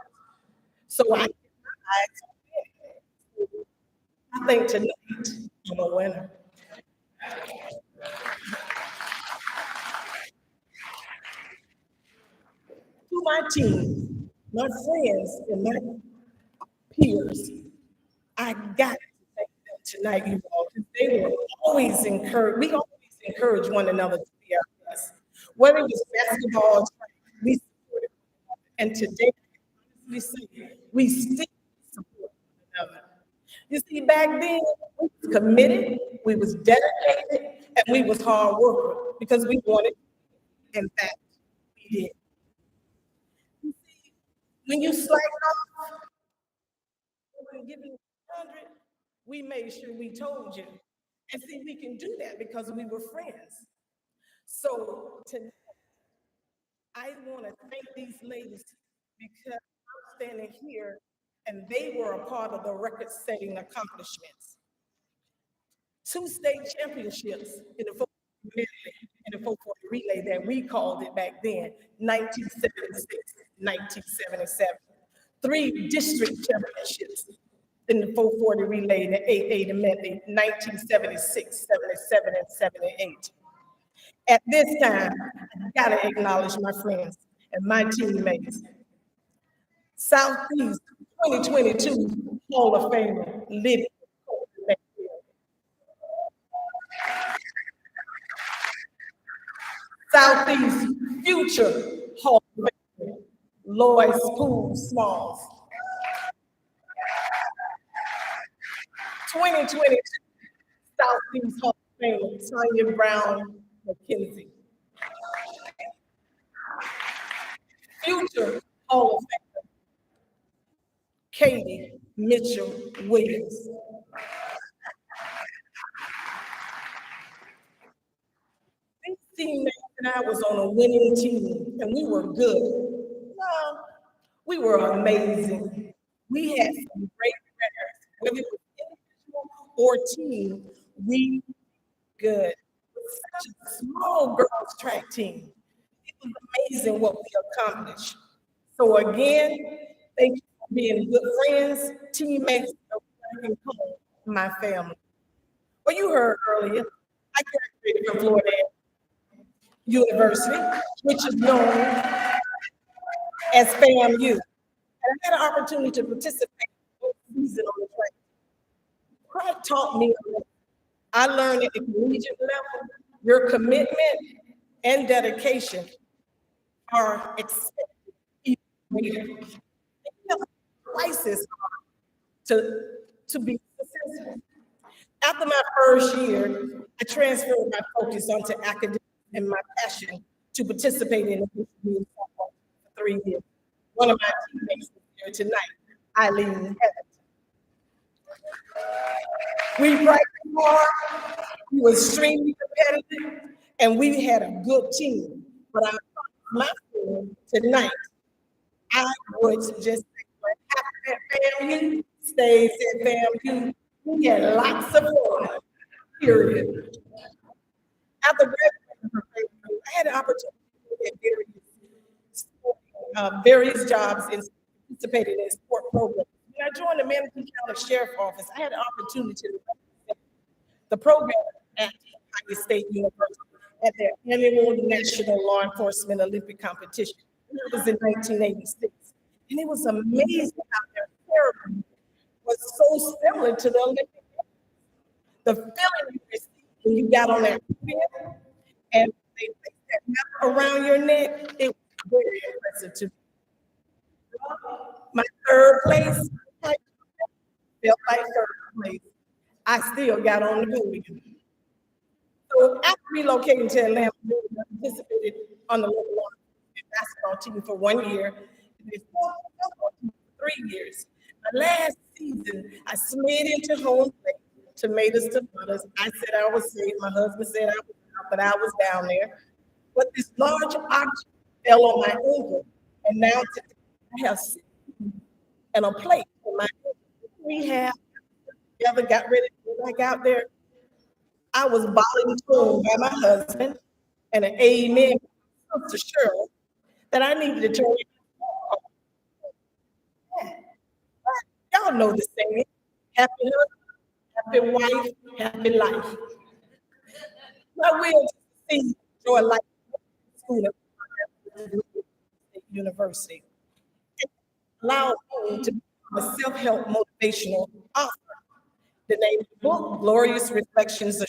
So I think tonight I'm a winner. To my team, my friends, and my peers, I got to thank them tonight, you all, because they were always encouraged. We always encourage one another to be our best. Whether it was basketball, we supported one another. And today, I can honestly say, we still support one another. You see, back then, we was committed, we was dedicated, and we was hard workers because we wanted, in fact, we did. You see, when you slacked off, when giving 100, we made sure we told you And see, we can do that because we were friends. So tonight, I want to thank these ladies because I'm standing here and they were a part of the record-setting accomplishments. 2 state championships in the 440 relay that we called it back then, 1976, 1977. 3 district championships in the 440 relay, the 880 method, 1976, 77, and 78. At this time, I gotta acknowledge my friends and my teammates. Southeast 2022 Hall of Famer, Liddy. Southeast Future Hall of Famer, Lois Poole Smalls. 2022 Southeast Hall of Famer, Tanya Brown McKenzie. Future Hall of Famer, Katie Mitchell Williams. These teammates and I was on a winning team, and we were good. No, we were amazing. We had some great records, whether it was individual or team, we were good. Such a small girls track team. It was amazing what we accomplished. So again, thank you for being good friends, teammates, and my family. Well, you heard earlier, I graduated from Florida University, which is known as FAMU. And I had an opportunity to participate in the season on the track. Pratt taught me, I learned at the collegiate level, your commitment and dedication are expected even greater. Twice as hard to be successful. After my first year, I transferred my focus onto academics and my passion to participate in the community for 3 years. One of my teammates is here tonight, Eileen Evans. We practiced hard, we were extremely competitive, and we had a good team. But I my feeling tonight, I would just say what happened at FAMU stays at FAMU. We had lots of fun, period. After graduating from FAMU, I had an opportunity to get various jobs and participated in sport programs. When I joined the Manatee County Sheriff's Office, I had an opportunity to represent the program at Ohio State University at their annual National Law Enforcement Olympic competition. It was in 1986. And it was amazing how their ceremony was so similar to the Olympic Games. The feeling you received when you got on that podium and they placed that medal around your neck, it was very impressive to me. My third place, I felt like third place. I still got on the podium. So after relocating to Atlanta, I participated on the local basketball team for 1 year, and the football team for 3 years. My last season, I slid into home plate, tomatoes, tomatoes. I said I was safe. My husband said I was out, but I was down there. But this large object fell on my ankle, and now today I have and a plate in my rehab. Together, got ready to go back out there. I was volunteered by my husband and an amen to Cheryl that I needed to turn it on. Y'all know the saying, happy husband, happy wife, happy life. I will see enjoy life student at University. It allowed me to become a self-help motivational author. The name of the book, Glorious Reflections of,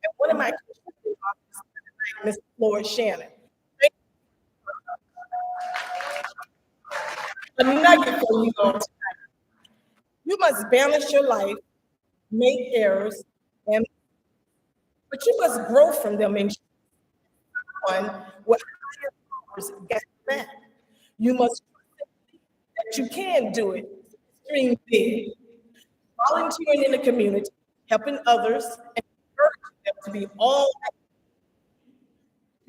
and one of my contributing authors, Ms. Floyd Shannon. A nugget for you all tonight. You must balance your life, make errors, and but you must grow from them and one what higher powers get back. You must that you can do it. Dream big. Volunteering in the community, helping others, and encouraging them to be all that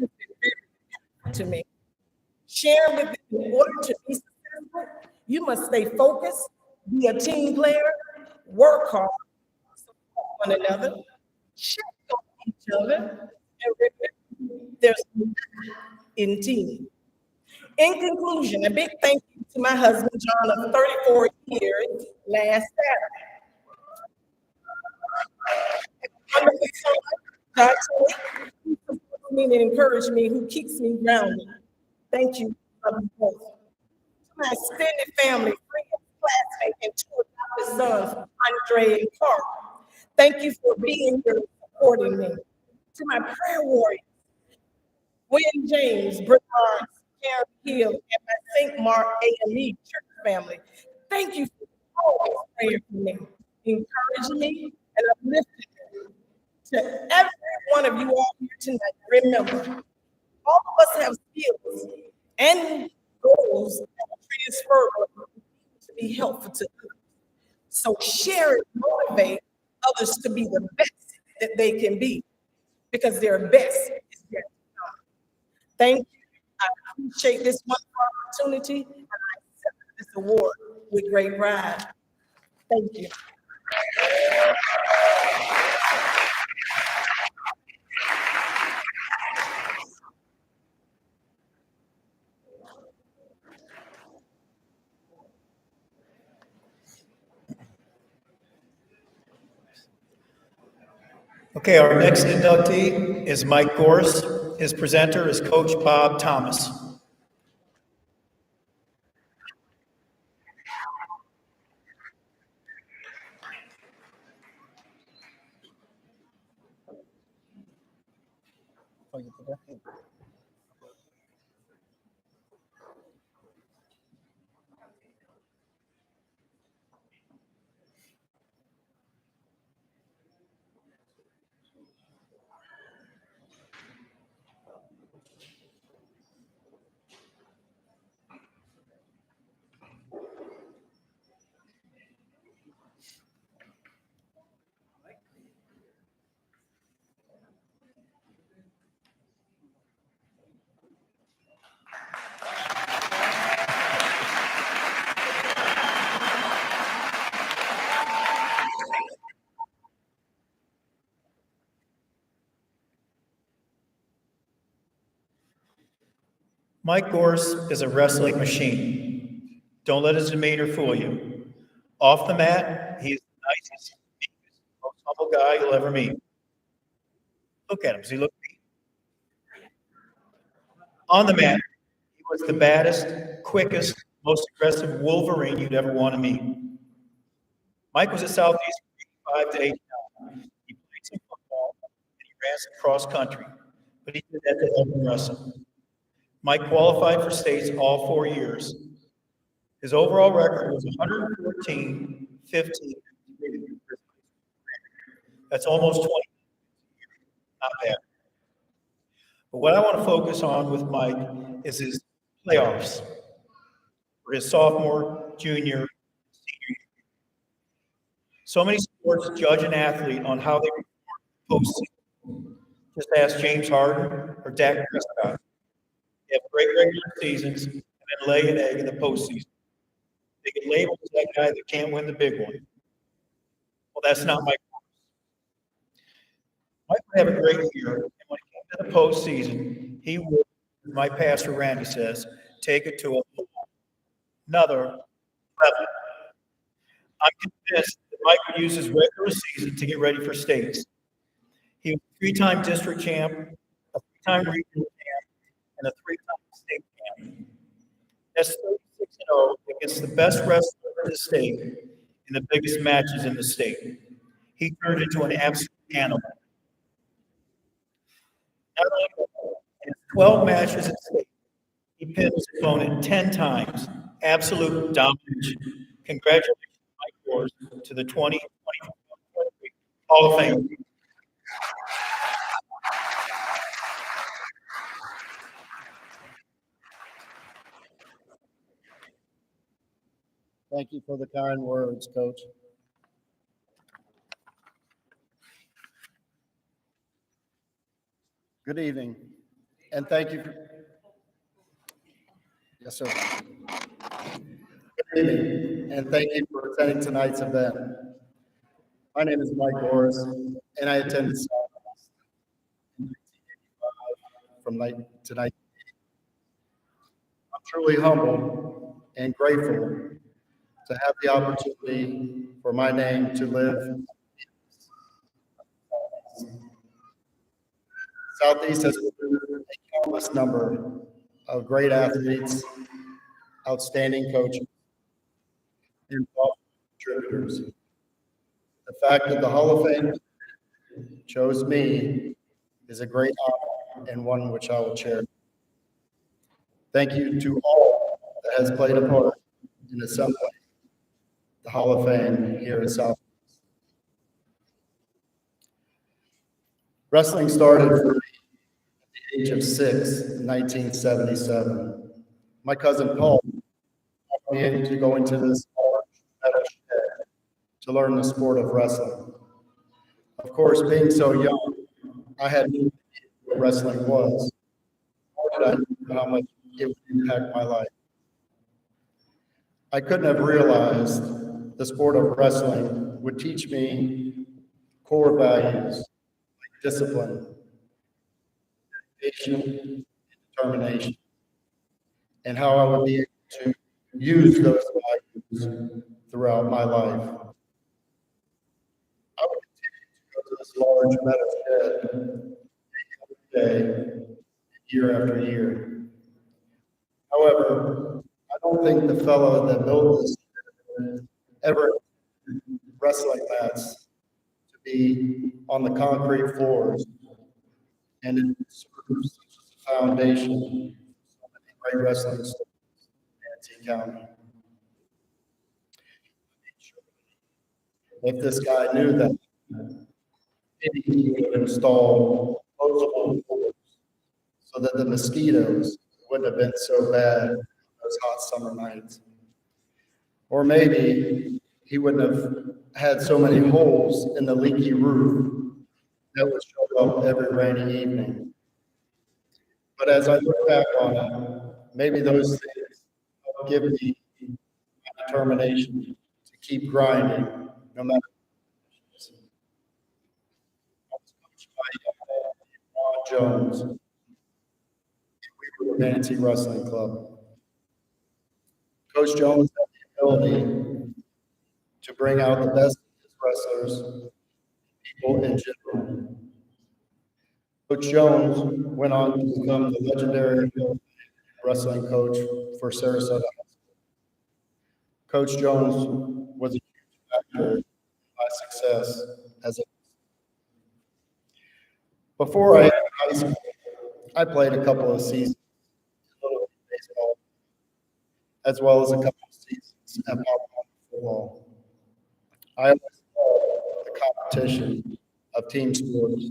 has been very important to me. Sharing with them in order to be successful, you must stay focused, be a team player, work hard, support one another, check on each other, and remember there's in team. In conclusion, a big thank you to my husband, John, of 34 years last Saturday. Wonderfully so much, God, who supports me and encourages me, who keeps me grounded. Thank you, love you both. To my extended family, friends, classmates, and two adopted sons, Andre and Carl. Thank you for being here and supporting me. To my prayer warriors, William James, Britt Barnes, Karen Hill, and my St. Mark AME church family. Thank you for always praying for me, encouraging me, and uplifting me. To every one of you all here tonight, remember, all of us have skills and goals that are transferable to be helpful to others. So share it, motivate others to be the best that they can be, because their best is yet to come. Thank you. I appreciate this wonderful opportunity, and I accept this award with great pride. Thank you.
Okay, our next inductee is Mike Gorse. His presenter is Coach Bob Thomas. Mike Gorse is a wrestling machine. Don't let his demeanor fool you. Off the mat, he is the nicest, meekest, most humble guy you'll ever meet. Look at him. Does he look mean? On the mat, he was the baddest, quickest, most aggressive Wolverine you'd ever want to meet. Mike was at Southeast from 5 to 8 now. He played some football and he ran some cross country, but he did that to help him wrestle. Mike qualified for states all 4 years. His overall record was 114, 15. That's almost 20. Not bad. But what I want to focus on with Mike is his playoffs for his sophomore, junior, senior year. So many sports judge an athlete on how they perform postseason. Just ask James Harden or Dak Prescott. They have great regular seasons and then lay an egg in the postseason. They get labeled as that guy that can't win the big one. Well, that's not Mike. Mike would have a great year, and when it came to the postseason, he would, as my pastor Randy says, take it to another level. I'm convinced that Mike would use his regular season to get ready for states. He was a three-time district champ, a three-time regional champ, and a three-time state champ. That's 36-0 against the best wrestler in the state in the biggest matches in the state. He turned into an absolute animal. Not only in his 12 matches in state, he pinned his opponent 10 times. Absolute domination. Congratulations, Mike Gorse, to the 2020 Hall of Fame.
Thank you for the kind words, Coach.
Good evening, and thank you. Yes, sir. Good evening, and thank you for attending tonight's event. My name is Mike Morris, and I attended Southeast in 1985 from night to night. I'm truly humbled and grateful to have the opportunity for my name to live. Southeast has produced a countless number of great athletes, outstanding coaches, and thoughtful contributors. The fact that the Hall of Fame chose me is a great honor and one which I will cherish. Thank you to all that has played a part in assembling the Hall of Fame here in South. Wrestling started for me at the age of 6 in 1977. My cousin Paul brought me to go into this large metal shed to learn the sport of wrestling. Of course, being so young, I had no idea what wrestling was, nor did I know how much it would impact my life. I couldn't have realized the sport of wrestling would teach me core values like discipline, dedication, and determination, and how I would be able to use those values throughout my life. I would continue to go to this large metal shed day after day, year after year. However, I don't think the fellow that built this ever wrestling mats to be on the concrete floors and it serves as a foundation for so many great wrestling stars in Manatee County. If this guy knew that, maybe he would have installed opposable doors so that the mosquitoes wouldn't have been so bad on those hot summer nights. Or maybe he wouldn't have had so many holes in the leaky roof that would show up every rainy evening. But as I look back on it, maybe those things help give me my determination to keep grinding no matter what. I was coached by Ron Jones, and we were the Manatee Wrestling Club. Coach Jones had the ability to bring out the best in his wrestlers, people in general. Coach Jones went on to become the legendary wrestling coach for Sarasota High School. Coach Jones was a huge factor in my success as a. Before I entered high school, I played a couple of seasons in Little League baseball, as well as a couple of seasons at Pop football. I always loved the competition of team sports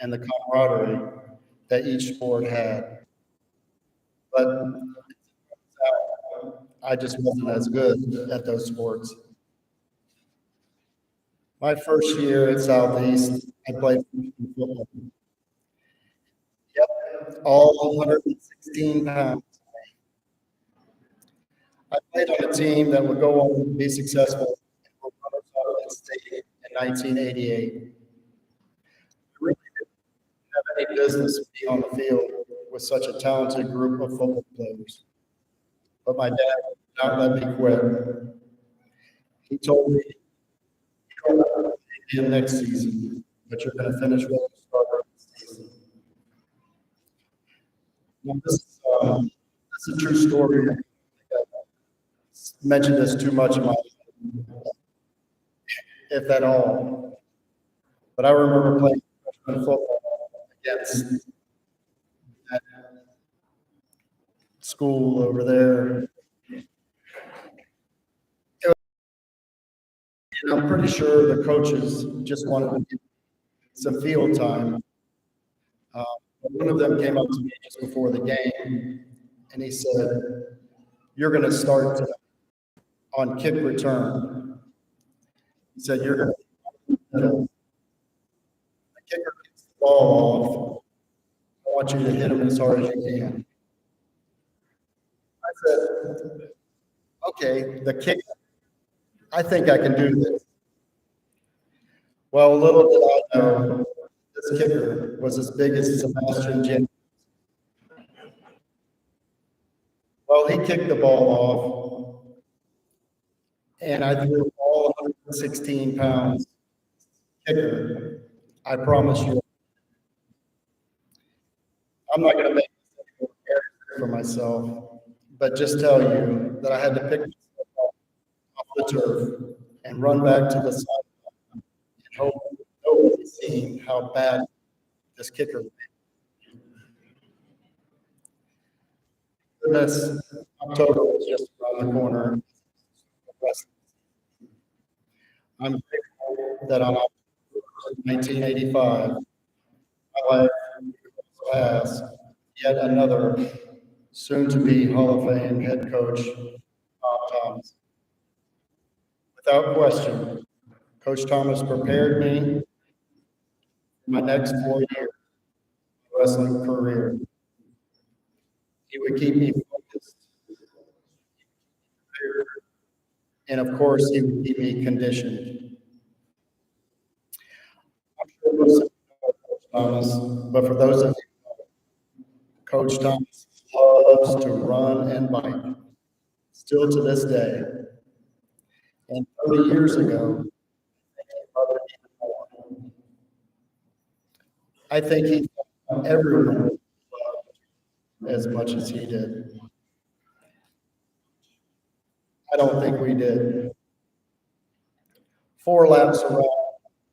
and the camaraderie that each sport had. But I just wasn't as good at those sports. My first year at Southeast, I played football. Yep, all 116 pounds. I played on a team that would go on to be successful and were runners-up in state in 1988. We really didn't have any business being on the field with such a talented group of football players. But my dad did not let me quit. He told me, "You don't have to play again next season, but you're going to finish what you started this season." Now, this is a true story. I mentioned this too much in my life, if at all. But I remember playing freshman football against that school over there. And I'm pretty sure the coaches just wanted to get some field time. One of them came up to me just before the game, and he said, "You're going to start tonight on kick return." He said, "You're going to the kicker gets the ball off, want you to hit them as hard as you can. I said, okay, the kick, I think I can do this. Well, little did I know, this kicker was as big as Sebastian Jenkins. Well, he kicked the ball off, and I threw all 116 pounds kicker. I promise you, I'm not going to make this for myself, but just tell you that I had to pick myself off the turf and run back to the sideline and hope nobody's seen how bad this kicker was. This October was just around the corner. I'm grateful that on October 1985, my life has yet another soon-to-be Hall of Fame head coach, Tom Thomas. Without question, Coach Thomas prepared me for my next 4 years of wrestling career. He would keep me focused, and of course, he would keep me conditioned. I'm sure most of you know Coach Thomas, but for those of you, Coach Thomas loves to run and bike, still to this day. And 30 years ago, I think he thought everyone loved as much as he did. I don't think we did. 4 laps around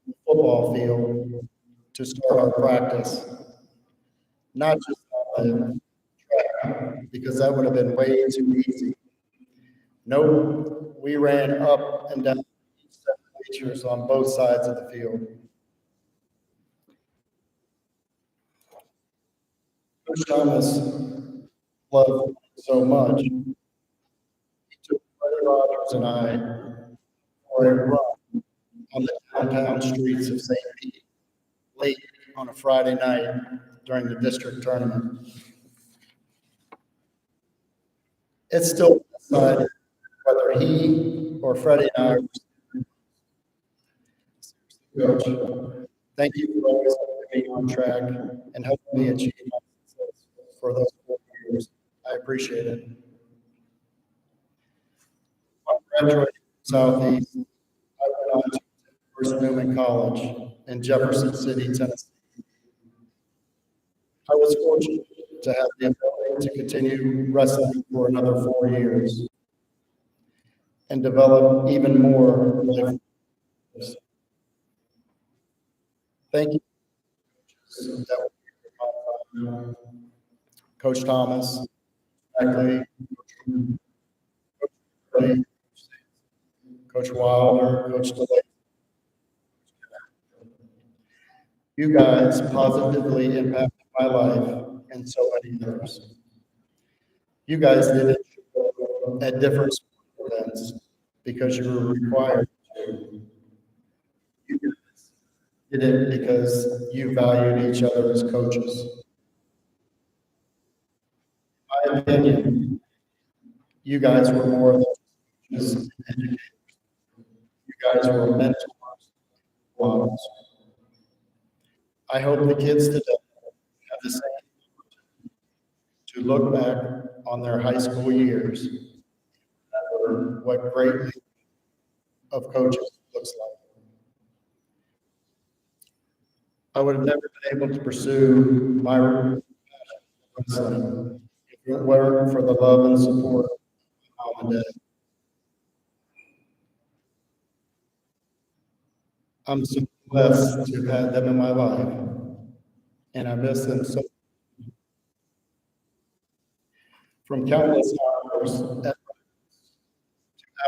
the football field to start our practice, not just on the track, because that would have been way too easy. No, we ran up and down each set of bleachers on both sides of the field. Coach Thomas loved so much. He took Freddie Rogers and I for a run on the downtown streets of St. Pete late on a Friday night during the district tournament. It's still decided whether he or Freddie and I were Coach, thank you for always keeping me on track and helping me achieve my success for those 4 years. I appreciate it. When I graduated from Southeast, I went on to First Newman College in Jefferson City, Tennessee. I was fortunate to have the ability to continue wrestling for another 4 years and develop even more life. Thank you, Coach Thomas, Beckley, Coach Wilder, Coach DeLay. You guys positively impacted my life and so many others. You guys did it at different sports events because you were required to. You guys did it because you valued each other as coaches. In my opinion, you guys were more than just educators. You guys were mentors, models. I hope the kids today have the same to look back on their high school years and remember what great league of coaches looks like. I would have never been able to pursue my passion for wrestling if it weren't for the love and support of mom and dad. I'm so blessed to have had them in my life, and I miss them so. From countless hours to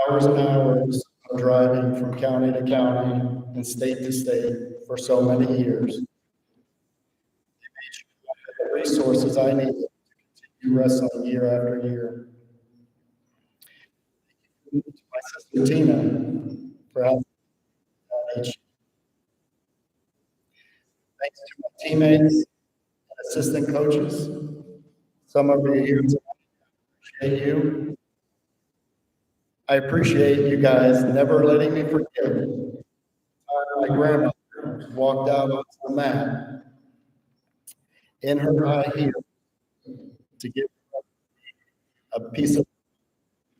hours and hours of driving from county to county and state to state for so many years, they made sure I had the resources I needed to continue wrestling year after year. Thank you to my sister Tina for helping me. Thanks to my teammates and assistant coaches, some of you here tonight, I appreciate you. I appreciate you guys never letting me forget the time my grandmother walked out onto the mat in her high heel to give a piece of,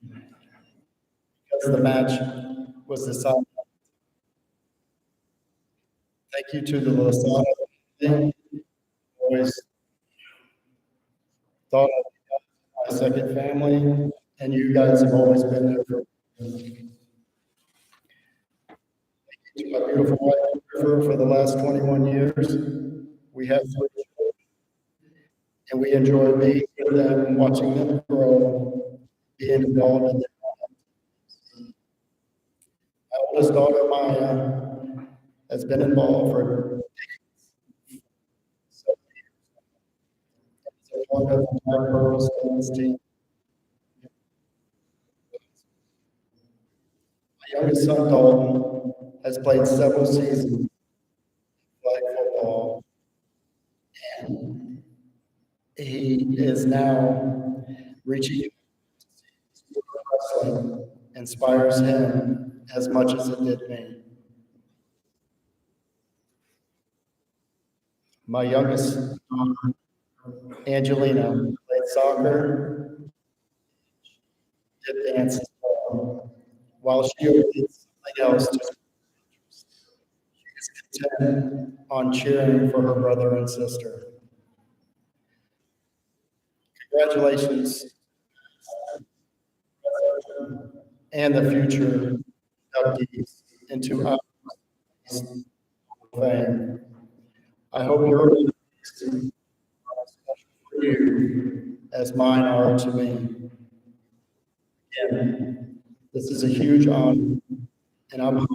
because the match was decided. Thank you to the Lozano family. Always thought of you guys as my second family, and you guys have always been there for me. Thank you to my beautiful wife for the last 21 years. We have 3 children, and we enjoy being with them and watching them grow, being involved in their lives. My oldest daughter, Maya, has been involved for 7 years. As a part of my Pearl Stones team. My youngest son, Dalton, has played several seasons of flag football, and he is now reaching wrestling inspires him as much as it did me. My youngest daughter, Angelina, played soccer, did dance as well. While she did something else, she is content on cheering for her brother and sister. Congratulations and the future inductees into our fame. I hope your special for you as mine are to me. Again, this is a huge honor, and I'm honored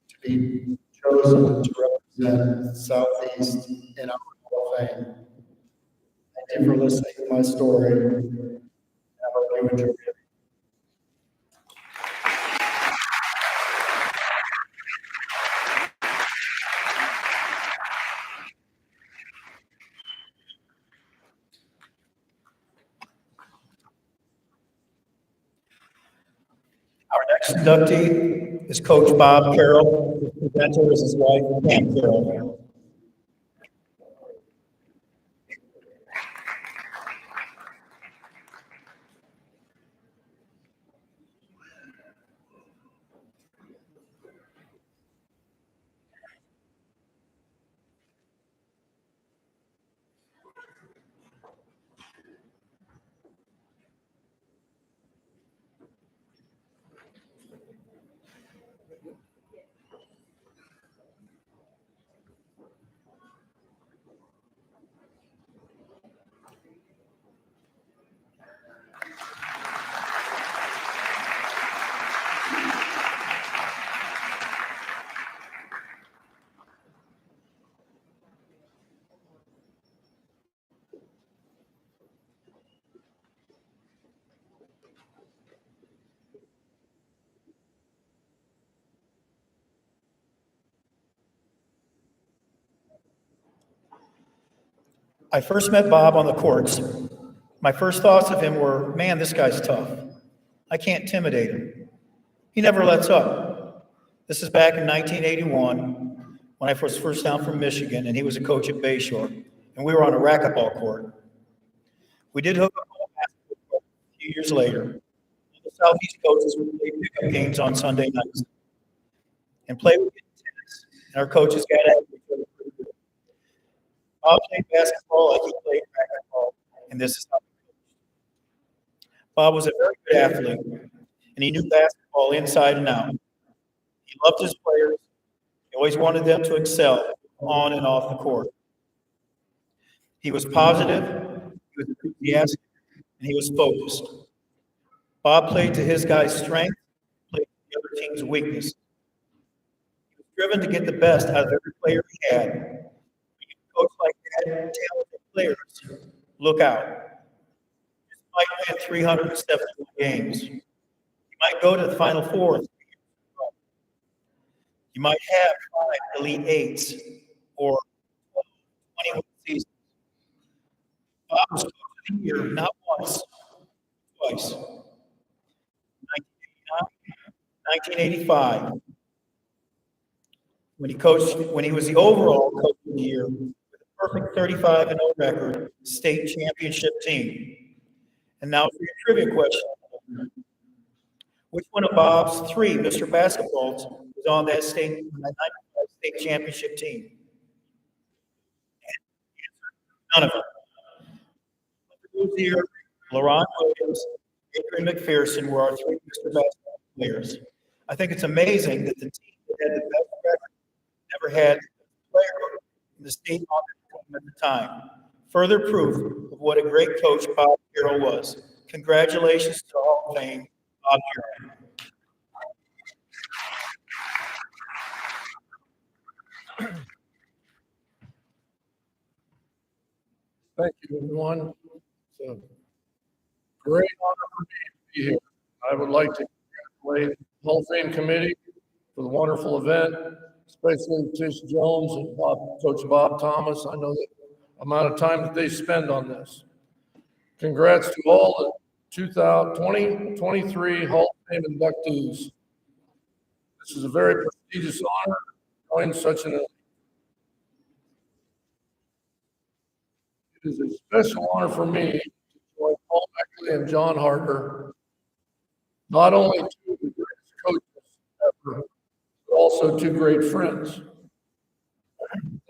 to be chosen to represent Southeast in our Hall of Fame. Thank you for listening to my story. I hope you enjoy it.
Our next inductee is Coach Bob Carroll. The presenter is his wife, Pam Carroll. I first met Bob on the courts. My first thoughts of him were, man, this guy's tough. I can't intimidate him. He never lets up. This is back in 1981 when I was first down from Michigan, and he was a coach at Bayshore, and we were on a racquetball court. We did hook up on a basketball court a few years later. The Southeast coaches would play pickup games on Sunday nights and play with tennis, and our coaches got at each other pretty good. Bob played basketball like he played racquetball, and this is how he coached. Bob was a very good athlete, and he knew basketball inside and out. He loved his players. He always wanted them to excel on and off the court. He was positive, he was enthusiastic, and he was focused. Bob played to his guys' strength, played to the other team's weakness. He was driven to get the best out of every player he had. When you coach like that, talented players, look out. You might win 371 games. You might go to the Final Four. You might have 5 Elite Eights or 21 seasons. year, not once, twice. 1985, when he was the overall coach of the year with a perfect 35-0 record, state championship team. And now for your trivia question. Which one of Bob's three Mr. Basketballs was on that state championship team? None of them. Here, LaRon Williams, Adrian McPherson were our three Mr. Basketball players. I think it's amazing that the team that had the best record never had a player in the state on the team at the time. Further proof of what a great coach Bob Carroll was. Congratulations to Hall of Fame, Bob Carroll.
Thank you, everyone. It's a great honor for me to be here. I would like to congratulate the Hall of Fame Committee for the wonderful event, especially Tish Jones and Coach Bob Thomas. I know the amount of time that they spend on this. Congrats to all the 2023 Hall of Fame inductees. This is a very prestigious honor to join such an event. It is a special honor for me to join Paul Beckley and John Harder, not only two of the greatest coaches ever, but also two great friends.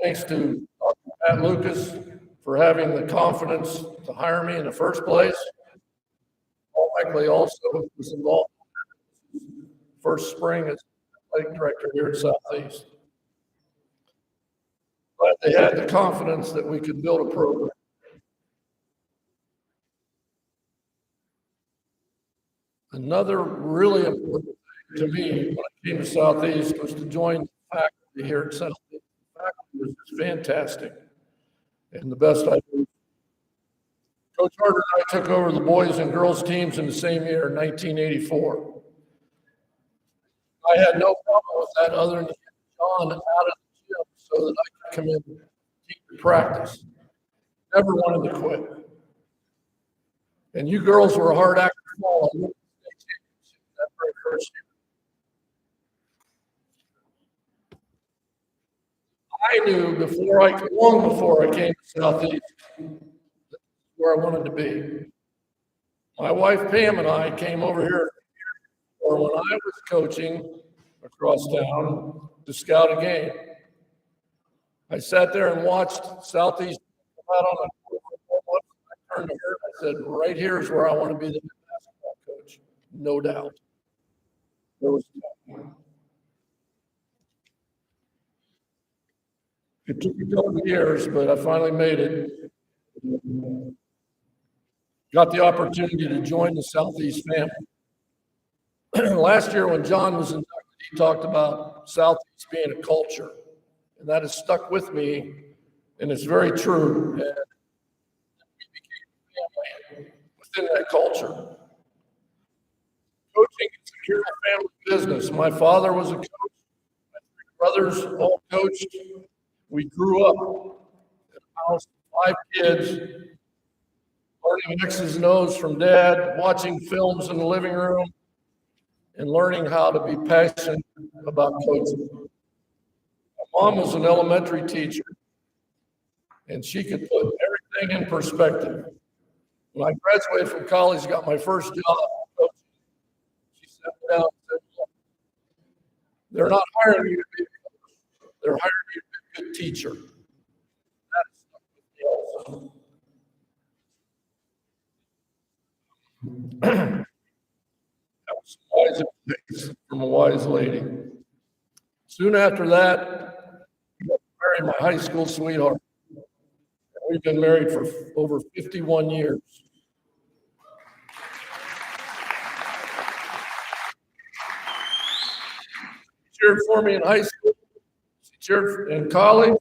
Thanks to Dr. Pat Lucas for having the confidence to hire me in the first place. Paul Beckley also was involved in the first spring as athletic director here at Southeast. But they had the confidence that we could build a program. Another really important thing to me when I came to Southeast was to join the faculty here at Southeast. The faculty was just fantastic and the best I could. Coach Harder and I took over the boys and girls teams in the same year, 1984. I had no problem with that other than to get John out of the gym so that I could come in and teach practice. Never wanted to quit. And you girls were a hard act to follow. That very first year. I knew long before I came to Southeast, where I wanted to be. My wife Pam and I came over here or when I was coaching across town to scout a game. I sat there and watched Southeast come out on a football. I turned to her and I said, right here is where I want to be the basketball coach. No doubt. There was It took a couple of years, but I finally made it. Got the opportunity to join the Southeast family. Last year when John was inducted, he talked about Southeast being a culture, and that has stuck with me, and it's very true. And we became a family within that culture. Coaching is a pure family business. My father was a coach. My three brothers all coached. We grew up in a house with 5 kids, learning X's and O's from Dad, watching films in the living room, and learning how to be passionate about coaching. My mom was an elementary teacher, and she could put everything in perspective. When I graduated from college, got my first job coaching, she sat me down and said, look, they're not hiring you to be a coach, they're hiring you to be a good teacher. That is stuck with me also. That was some wise advice from a wise lady. Soon after that, I married my high school sweetheart. We've been married for over 51 years. She cheered for me in high school. She cheered in college.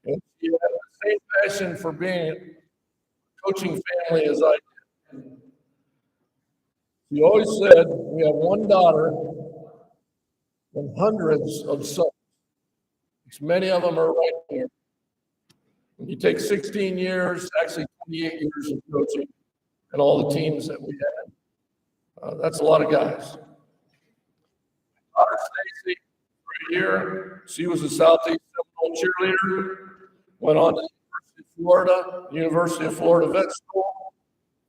And she had the same passion for being a coaching family as I did. She always said, we have one daughter and hundreds of sons. Many of them are right here. When you take 16 years, actually 28 years of coaching and all the teams that we had, that's a lot of guys. Daughter Stacy, right here, she was a Southeast Seminole cheerleader, went on to the University of Florida Vet School,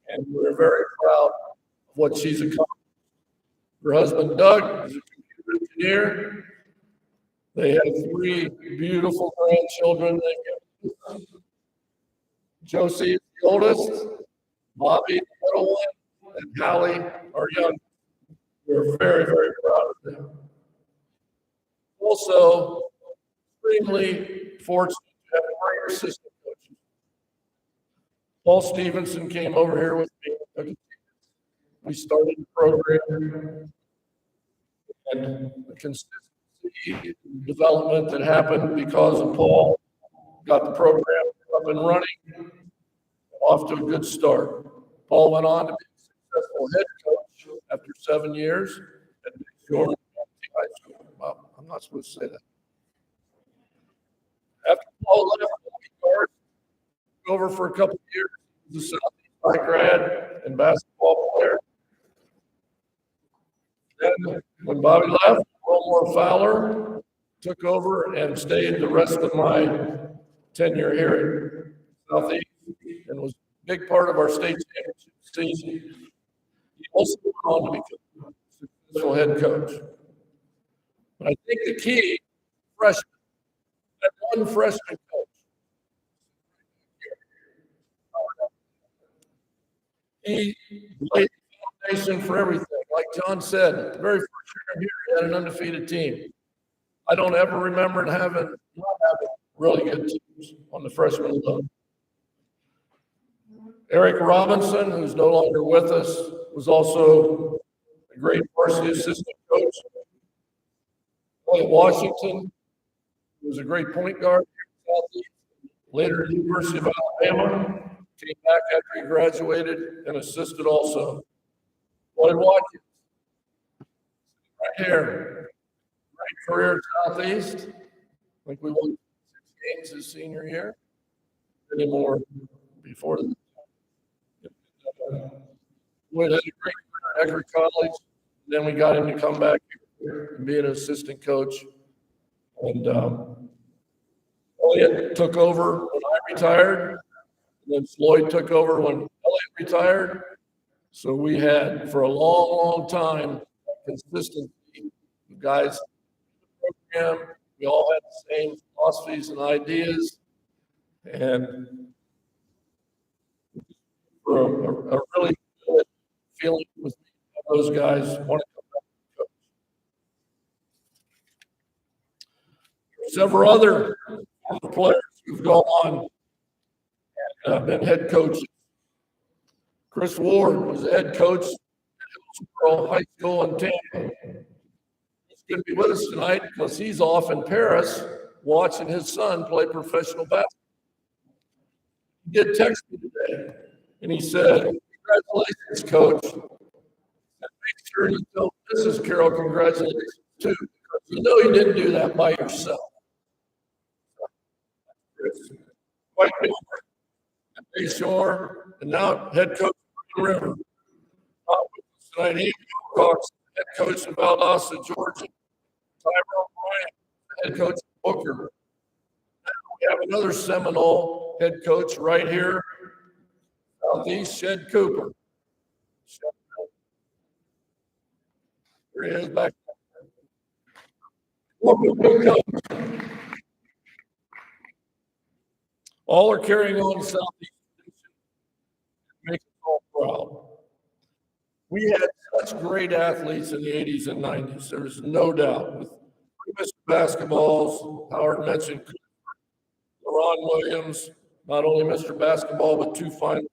and we're very proud of what she's accomplished. Her husband, Doug, is a computer engineer. They have 3 beautiful grandchildren. Josie is the oldest, Bobby, the middle one, and Hallie, our young. We're very, very proud of them. Also, extremely fortunate to have great assistant coaches. Paul Stevenson came over here with me. We started the program, and the consistency development that happened because of Paul got the program up and running, off to a good start. Paul went on to be a successful head coach after 7 years at Big Shore High School. Well, I'm not supposed to say that. After Paul left, he took over for a couple of years. He was a Southeast High grad and basketball player. Then, when Bobby left, Wilmore Fowler took over and stayed the rest of my tenure here at Southeast and was a big part of our state championship season. He also went on to become a successful head coach. But I think the key, freshman, that one freshman coach, he laid the foundation for everything. Like John said, the very first year I'm here, he had an undefeated team. I don't ever remember not having really good teams on the freshman level. Eric Robinson, who's no longer with us, was also a great varsity assistant coach. Willie Washington, who was a great point guard here at Southeast, later at the University of Alabama, came back after he graduated and assisted also. Lloyd Watkins, right here, great career at Southeast. I think we won 6 games his senior year. Any more before that. Lloyd had a great career at Eckerd College. Then we got him to come back here and be an assistant coach. And Elliot took over when I retired. And then Floyd took over when Elliot retired. So we had, for a long, long time, consistency. You guys, the program, we all had the same philosophies and ideas. And for a really good feeling with those guys want to come back and coach. Several other players who've gone on and been head coaches. Chris Ward was the head coach at Hillsborough High School in Tampa. He's going to be with us tonight because he's off in Paris watching his son play professional basketball. He did text me today, and he said, "Congratulations, Coach. And make sure you tell Mrs. Carroll congratulations too, because you know you didn't do that by yourself." Quite different. At Bay Shore, and now head coach of Green River. Tonight, Ian Wilcox, head coach of Valdosta, Georgia. Tyrone Bryant, head coach of Booker. Now we have another Seminole head coach right here, Southeast, Shed Cooper. Here he is back there. All are carrying on the Southeast tradition and make us all proud. We had such great athletes in the 80s and 90s. There's no doubt. With Mr. Basketballs, Howard mentioned LaRon Williams, not only Mr. Basketball, but 2 finals.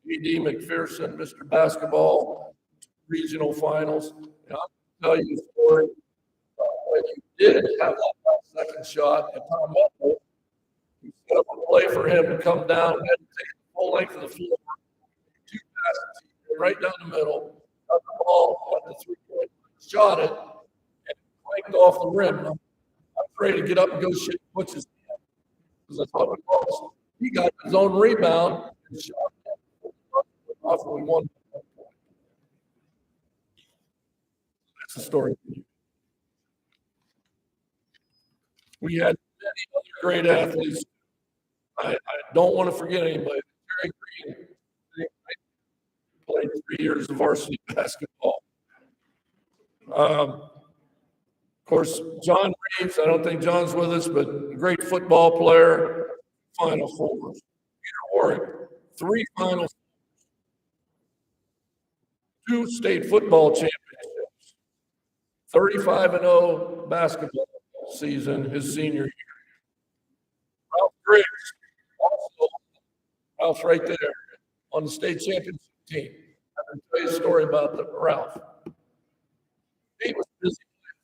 E.D. McPherson, Mr. Basketball, regional finals. And I'll tell you a story when you did have that second shot at Tom Metro. We set up a play for him to come down and take the full length of the floor. 2 passes, right down the middle, got the ball at the 3-point, shot it, and clanked off the rim. I'm afraid to get up and go shake Butch's hand. because that's what it was. He got his own rebound and shot it off and we won. That's the story. We had many other great athletes. I don't want to forget anybody. Jerry Green played 3 years of varsity basketball. Of course, John Reeves, I don't think John's with us, but a great football player, Final Fours. Peter Warwick, 3 Final Fours, 2 state football championships, 35-0 basketball season his senior year. Ralph Griggs, also, Ralph's right there on the state championship team. I can tell you a story about Ralph. He was busy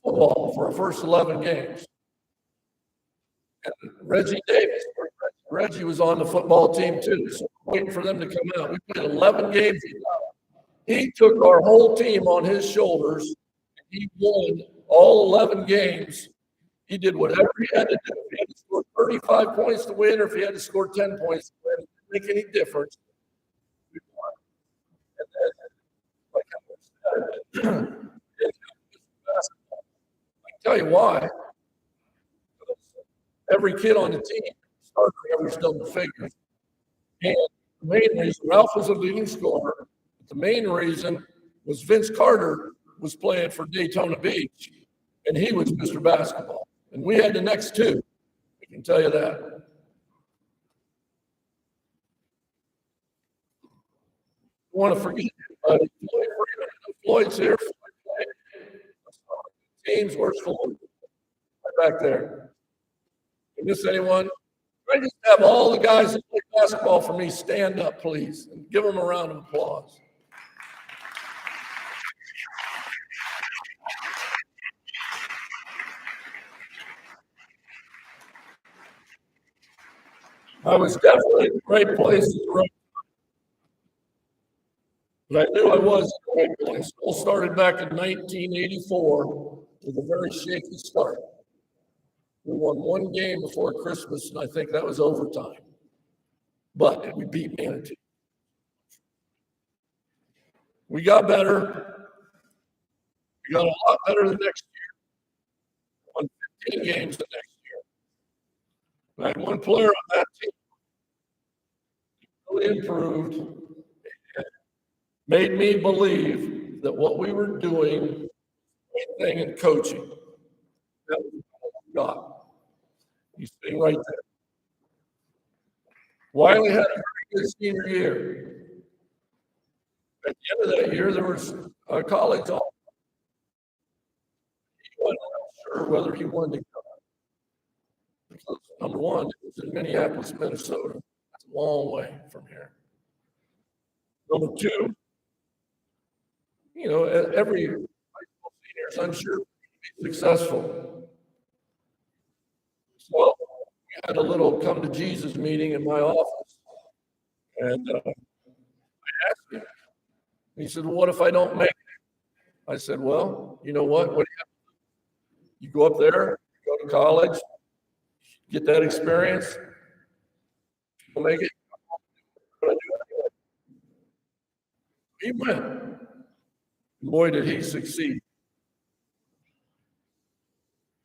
playing football for our first 11 games. And Reggie Davis, Reggie was on the football team too, so waiting for them to come out. We played 11 games. He took our whole team on his shoulders, and he won all 11 games. He did whatever he had to do. If he had to score 35 points to win, or if he had to score 10 points to win, it didn't make any difference. We won. And then, like I said, I can tell you why. Every kid on the team started average double figures. And the main reason, Ralph was a leading scorer, but the main reason was Vince Carter was playing for Daytona Beach, and he was Mr. Basketball. And we had the next 2. I can tell you that. I want to forget anybody. Floyd's here. Teams, where's Floyd? Right back there. Did I miss anyone? Can I just have all the guys that play basketball for me stand up, please, and give them a round of applause. I was definitely in the right place at the right time. But I knew I was in the right place. It all started back in 1984 with a very shaky start. We won 1 game before Christmas, and I think that was overtime. But we beat Manatee. We got better. We got a lot better the next year. Won 15 games the next year. I had one player on that team who really improved and made me believe that what we were doing was the right thing in coaching. That was God. He's sitting right there. Wiley had a very good senior year. At the end of that year, there was a college offer. He wasn't sure whether he wanted to go. Because number one, it was in Minneapolis, Minnesota. That's a long way from here. Number 2, you know, every high school senior is unsure to be successful. So we had a little come to Jesus meeting in my office. And I asked him. He said, well, what if I don't make it? I said, well, you know what? What do you have to do? You go up there, go to college, get that experience, you'll make it. He went. Boy, did he succeed.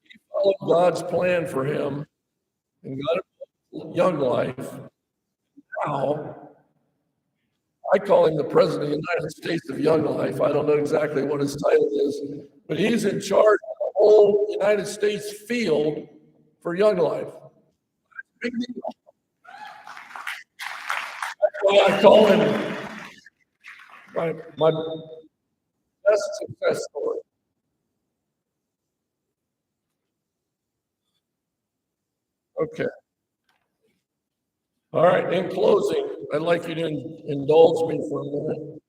He followed God's plan for him and got a young life. Now, I call him the President of the United States of Young Life. I don't know exactly what his title is, but he's in charge of the whole United States field for Young Life. Big deal. That's why I call him my best success story. Okay. All right, in closing, I'd like you to indulge me for a minute.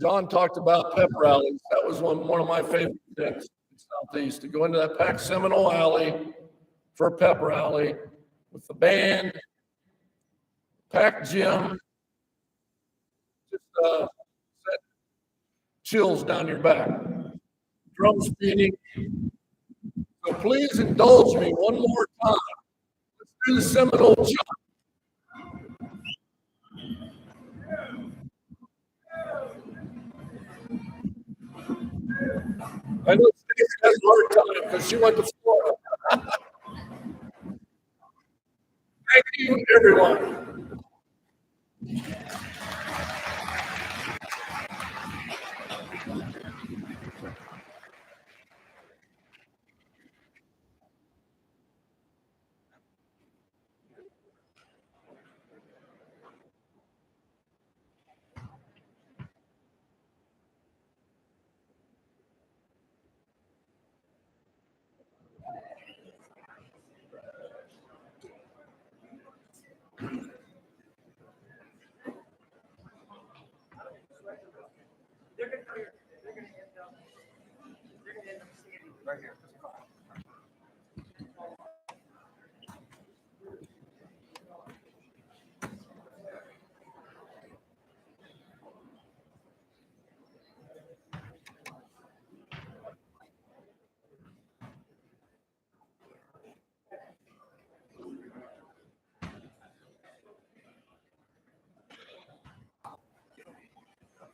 John talked about pep rallies. That was one of my favorite things in Southeast, to go into that packed Seminole Alley for a pep rally with the band, packed gym, just set chills down your back, drums beating. So please indulge me one more time do the Seminole jump. I know Stacey has a hard time because she went to Florida. Thank you, everyone.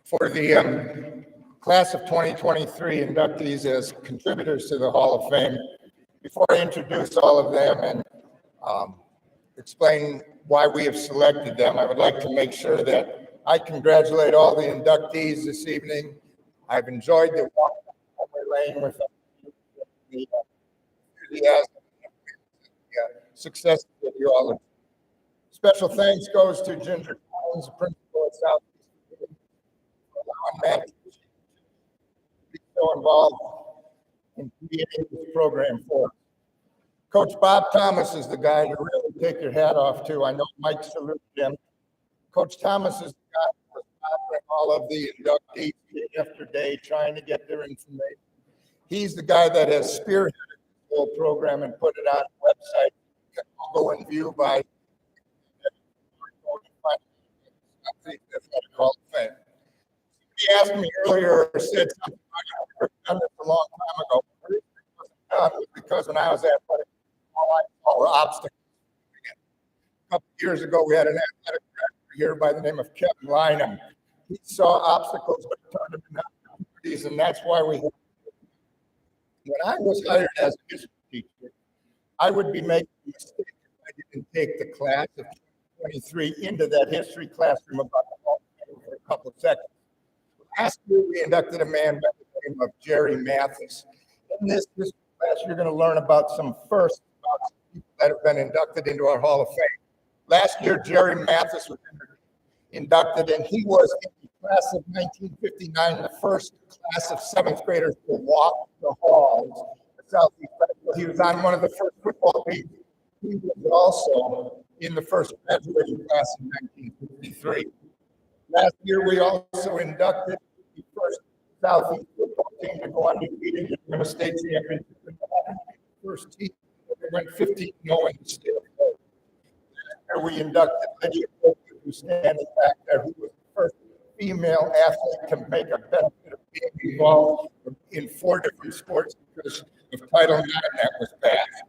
For the class of 2023 inductees as contributors to the Hall of Fame, before I introduce all of them and explain why we have selected them, I would like to make sure that I congratulate all the inductees this evening. I've enjoyed the walk down memory lane with the enthusiasm and the success that you all have. Special thanks goes to Ginger Collins, principal at Southeast, allowing Matt to be so involved in creating this program for us. Coach Bob Thomas is the guy to really take your hat off to. I know Mike saluted him. Coach Thomas is the guy who was monitoring all of the inductees day after day, trying to get their information. He's the guy that has spearheaded the whole program and put it on the website. You can all go and view by Hall of Fame. He asked me earlier or said something about I've done this a long time ago. The reason it wasn't done was because when I was athletic, all I saw were obstacles. A couple of years ago, we had an athletic director here by the name of Kevin Lynham. He saw obstacles but turned them into opportunities, and that's why we. When I was hired as a history teacher, I would be making a mistake if I didn't take the class of 23 into that history classroom about the Hall of Fame for a couple of seconds. Last year, we inducted a man by the name of Jerry Mathis. In this class, you're going to learn about some firsts about some people that have been inducted into our Hall of Fame. Last year, Jerry Mathis was inducted, and he was in the class of 1959, the first class of seventh graders to walk the halls at Southeast. He was on one of the first football teams. He was also in the first graduating class in 1953. Last year, we also inducted the first Southeast football team to go undefeated and win a state championship. First team that went 15-0 in the state of Florida. Last year, we inducted Lydia Coker, who's standing back there, who was the first female athlete to make a benefit of being involved in 4 different sports because of Title IX that was passed.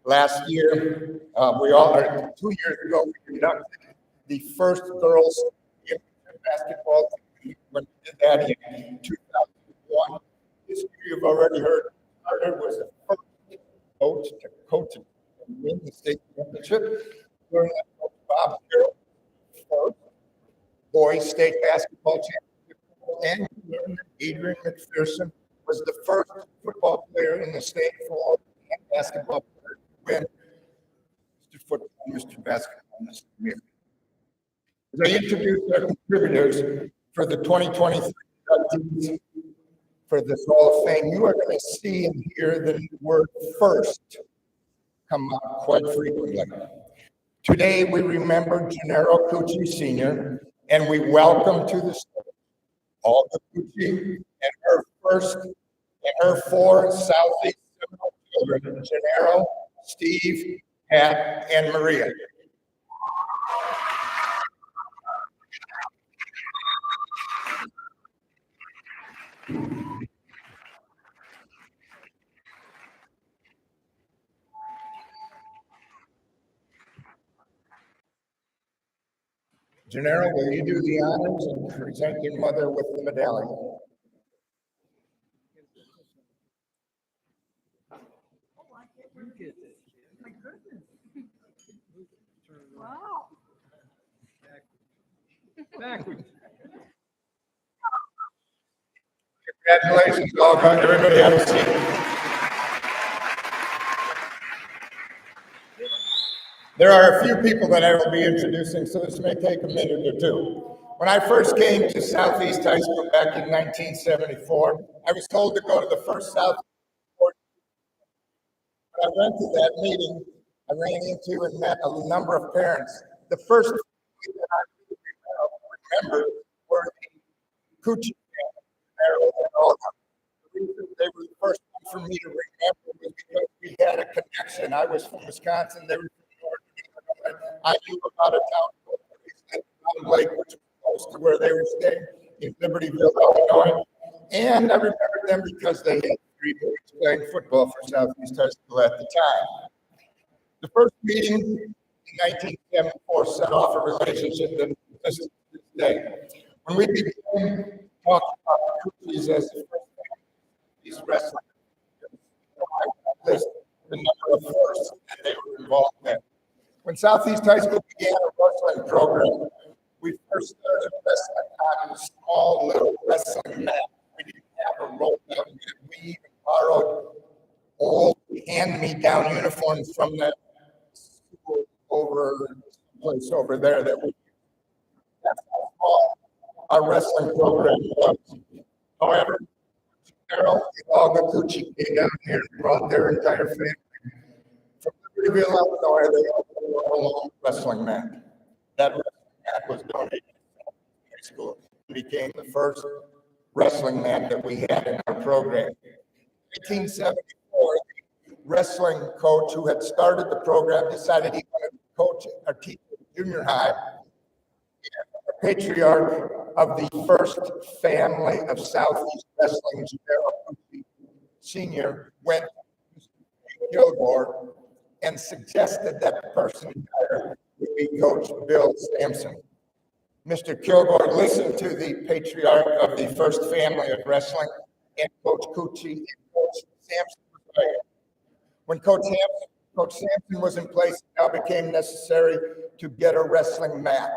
Last year, 2 years ago, we conducted the first girls basketball team when we did that in 2001. This year, you've already heard, Carter was the first coach to coach and win the state championship. During that, Coach Bob Carroll, first boys state basketball championship, and Adrian McPherson was the first football player in the state of Florida and basketball player to win Mr. Football, Mr. Basketball, Mr. Community. As I introduce our contributors for the 2023 inductees for this Hall of Fame, you are going to see and hear the word first come up quite frequently. Today, we remember Gennaro Cucci Sr., and we welcome to the stage Olga Cucci and her 4 Southeast Seminole children, Gennaro, Steve, Pat, and Maria. Gennaro, will you do the honors and present your mother with the medallion?
Wow. Backwards.
Congratulations, all. Everybody have a seat. There are a few people that I will be introducing, so this may take a minute or two. When I first came to Southeast High School back in 1974, I was told to go to the first Southeast Sport. When I went to that meeting, I ran into and met a number of parents. The first that I remember were the Cucci family. The reason they were the first one for me to remember was because we had a connection. I was from Wisconsin, they were from North Dakota. I knew about a town called Lake, which was close to where they were staying in Libertyville, Illinois. And I remember them because they had 3 boys playing football for Southeast High School at the time. The first meeting in 1974 set off a relationship that exists to this day. When we began talking about Cucci's as the first these wrestling, I list the number of firsts that they were involved in. When Southeast High School began a wrestling program, we first started wrestling on a small little wrestling mat. We didn't have a rope out. We even borrowed old hand-me-down uniforms from that school over place over there that we. That's how small our wrestling program was. However, Carol and Cucci came down here and brought their entire family. From Libertyville, Illinois, they opened a long wrestling mat. That wrestling mat was donated to high school and became the first wrestling mat that we had in our program. In 1974, the wrestling coach who had started the program decided he wanted to coach or teach junior high. The patriarch of the first family of Southeast Wrestling, Sr., went to Mr. Kilgore and suggested that the person hired would be Coach Bill Sampson. Mr. Kilgore listened to the patriarch of the first family of wrestling and Coach Cucci and Coach Sampson was hired. When Coach Sampson was in place, it now became necessary to get a wrestling mat.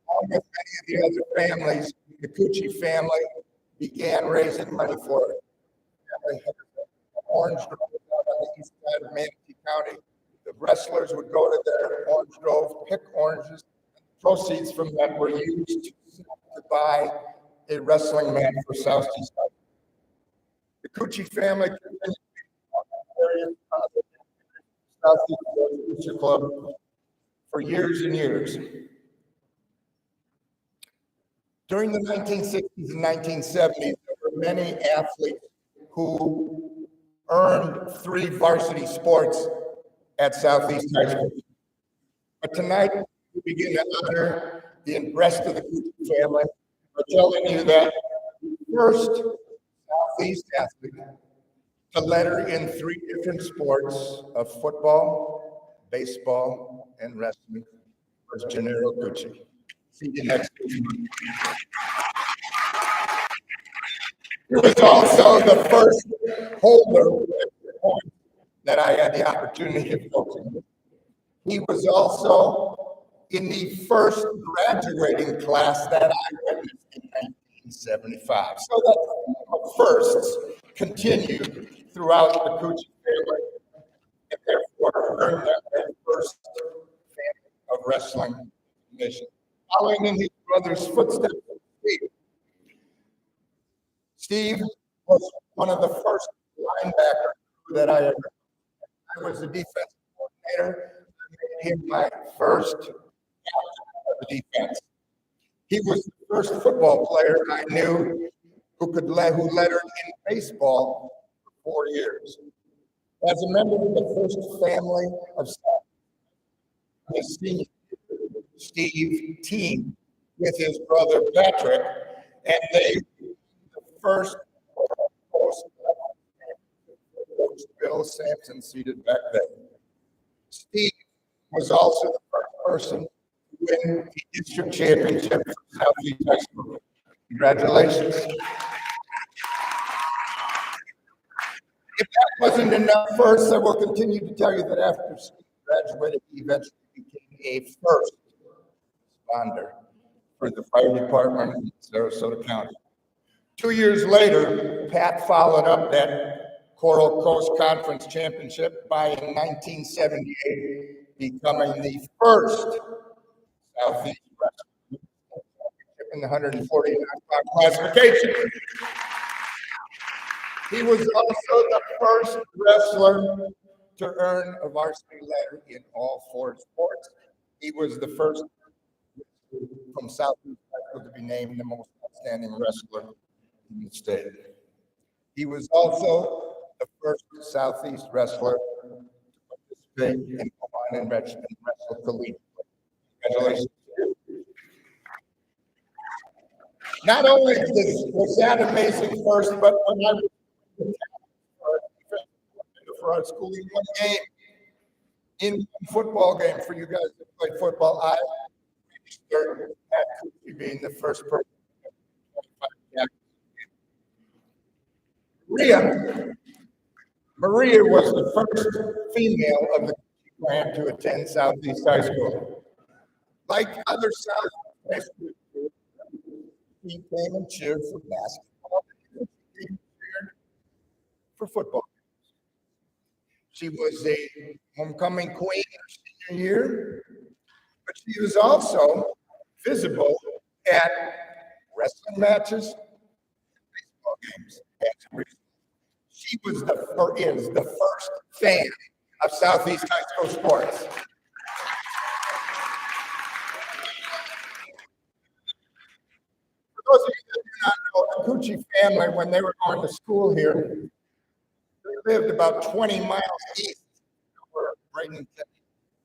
Along with many of the other families, the Cucci family began raising money for it. They had an orange grove out on the east side of Manatee County. The wrestlers would go to their orange grove, pick oranges. Proceeds from that were used to buy a wrestling mat for Southeast. The Cucci family continued to be various Southeast Cucci Club for years and years. During the 1960s and 1970s, there were many athletes who earned 3 varsity sports at Southeast High School. But tonight, we begin to honor the rest of the Cucci family by telling you that the first Southeast athlete to letter in 3 different sports of football, baseball, and wrestling was Gennaro Cucci. See you next week. He was also the first holder that I had the opportunity of coaching. He was also in the first graduating class that I witnessed in 1975. So that firsts continued throughout the Cucci family, and therefore earned that first family of wrestling nation. Following in his brother's footsteps, Steve was one of the first linebackers that I ever. I was the defensive coordinator. I made him my first captain of the defense. He was the first football player I knew who lettered in baseball for 4 years. As a member of the first family of Steve teamed with his brother Patrick, and they the first Coach Bill Sampson seated back then. Steve was also the first person to win the district championship for Southeast High School. Congratulations. If that wasn't enough, first, I will continue to tell you that after Steve graduated, he eventually became a first responder for the fire department in Sarasota County. 2 years later, Pat followed up that Coral Coast Conference Championship by in 1978 becoming the first Southeast Wrestling in the 149-pound classification. He was also the first wrestler to earn a varsity letter in all 4 sports. He was the first from Southeast High School to be named the most outstanding wrestler in the state. He was also the first Southeast wrestler to participate in Oman and wrestle collegiately. Congratulations. Not only was that amazing first, but when I was for our school in one game, in one football game for you guys that played football, I registered Pat Cucci being the first person. Maria was the first female of the clan to attend Southeast High School. Like other Southeast High School, she came and cheered for basketball, and she cheered for football. She was a homecoming queen her senior year, but she was also visible at wrestling matches, baseball games. She was is the first fan of Southeast High School sports. For those of you that do not know, the Cucci family, when they were going to school here, they lived about 20 miles east of where Bradenton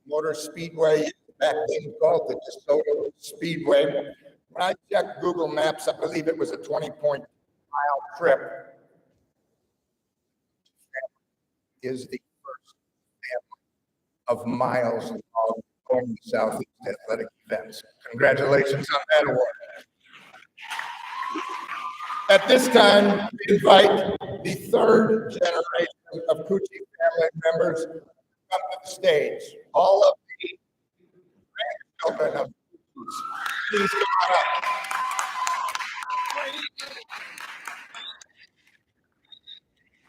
Motor Speedway, back then called the DeSoto Speedway. When I checked Google Maps, I believe it was a 20-mile trip. Is the first family of miles of going to Southeast athletic events. Congratulations on that award. At this time, we invite the third generation of Cucci family members to come to the stage. All of the grandchildren of Cucci's. Please come on up.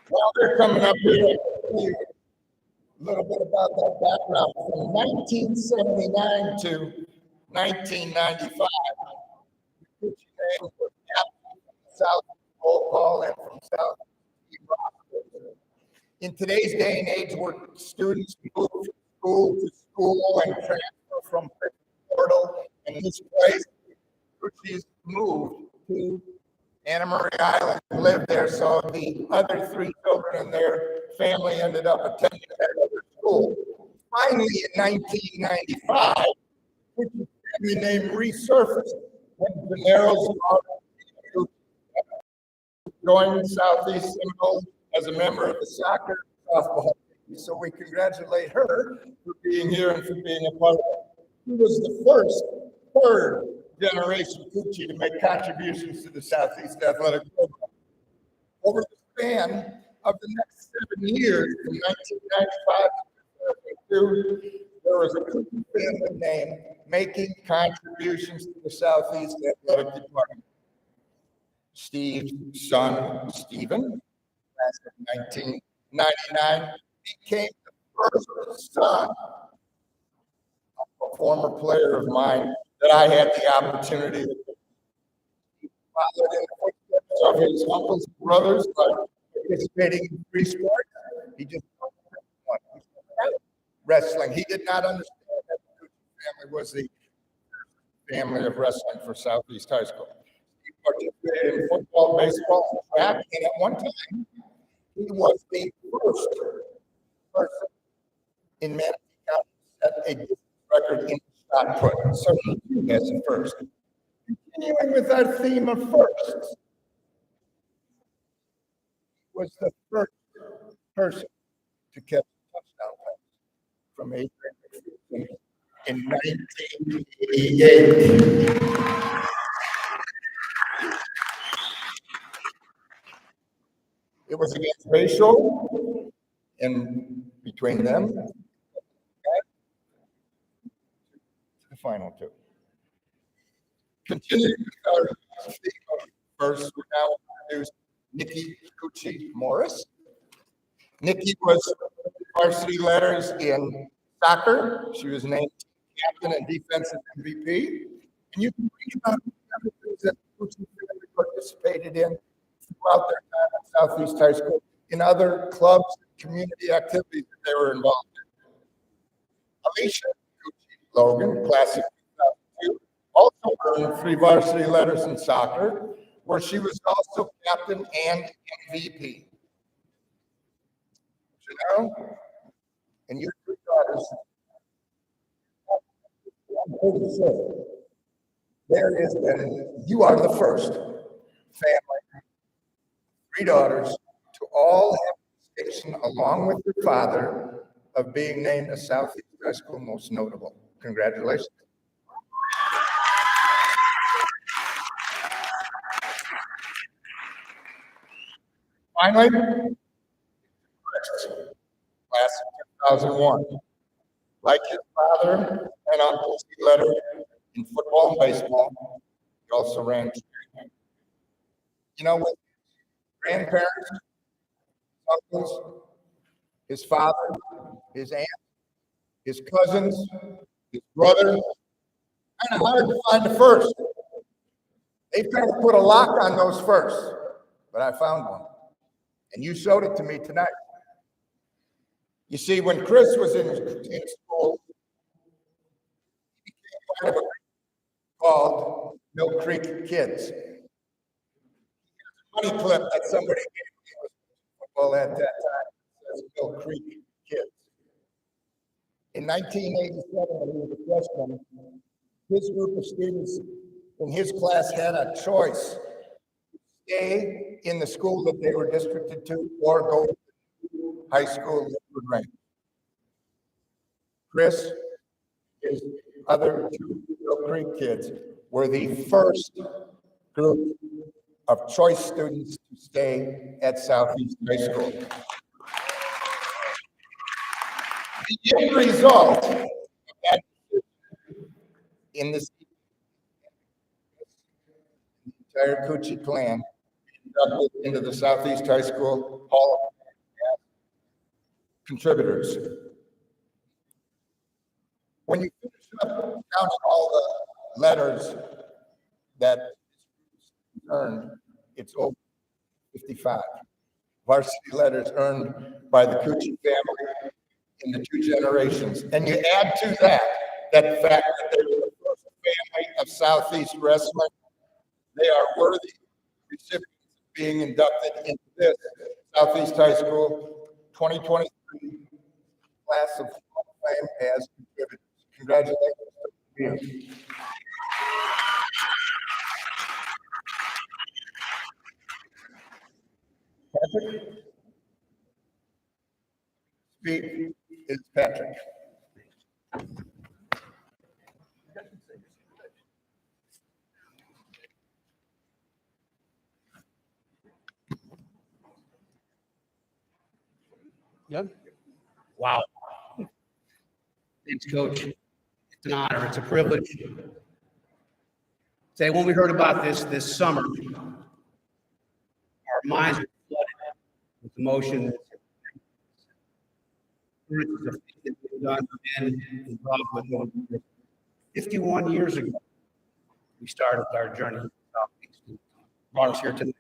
While they're coming up here, a little bit about that background. From 1979 to 1995, the Cucci name was captain from South Roll Call and from South. In today's day and age, where students move from school to school and transfer from portal and this place, Cucci's moved to Anna Maria Island, lived there, so the other 3 children in their family ended up attending that other school. Finally, in 1995, Cucci family name resurfaced when Venero's joined Southeast Seminole as a member of the soccer softball team. So we congratulate her for being here and for being a part of it. She was the third generation Cucci to make contributions to the Southeast Athletic Program. Over the span of the next 7 years, from 1995 to 2002, there was a Cucci family name making contributions to the Southeast Athletic Department. Steve's son, Stephen, class of 1999, became the first son of a former player of mine that I had the opportunity to follow in the footsteps of his uncles and brothers by participating in 3 sports. He just wrestling. He did not understand that the Cucci family was the family of wrestling for Southeast High School. He participated in football, baseball, and track, and at one time, he was the first person in Manatee County to set a district record in shot put. So he has a first. Continuing with our theme of firsts, was the first person to catch a touchdown pass from Adrian McPherson in 1988. It was against racial and between them. The final two. Continuing with our theme of first, we now introduce Nikki Cucci Morris. Nikki was varsity letters in soccer. She was named captain and defensive MVP. And you can read about the other things that Cucci participated in throughout their time at Southeast High School in other clubs and community activities that they were involved in. Alicia Cucci Logan, class of 2002, also earned 3 varsity letters in soccer, where she was also captain and MVP. Janelle and your 3 daughters, there is, and you are the first family, 3 daughters, to all have the distinction, along with your father, of being named a Southeast High School Most Notable. Congratulations. Finally, class of 2001. Like his father and uncle, he lettered in football and baseball. He also ran track. You know, with grandparents, uncles, his father, his aunt, his cousins, his brother, kind of hard to find the first. They've kind of put a lock on those first, but I found one. And you showed it to me tonight. You see, when Chris was in school, he became part of a group called Mill Creek Kids. Funny clip that somebody gave me was football at that time. It says Mill Creek Kids. In 1987, when he was a freshman, his group of students in his class had a choice: stay in the school that they were districted to or go to high school that would rank. Chris, his other 2 Mill Creek kids, were the first group of choice students to stay at Southeast High School. The end result of that in this entire Cucci clan inducted into the Southeast High School Hall of Fame contributors. When you finish up counting all the letters that earned, it's over 55 varsity letters earned by the Cucci family in the 2 generations. And you add to that fact that they were the first family of Southeast wrestling. They are worthy recipients of being inducted into this Southeast High School 2023 class of fame as contributors. Congratulations to you. Patrick? Speak is Patrick.
Yep. Wow. Thanks, Coach. It's an honor. It's a privilege. Say, when we heard about this summer, our minds were flooded with emotion. We've done and involved with them. 51 years ago, we started our journey. Brought us here tonight.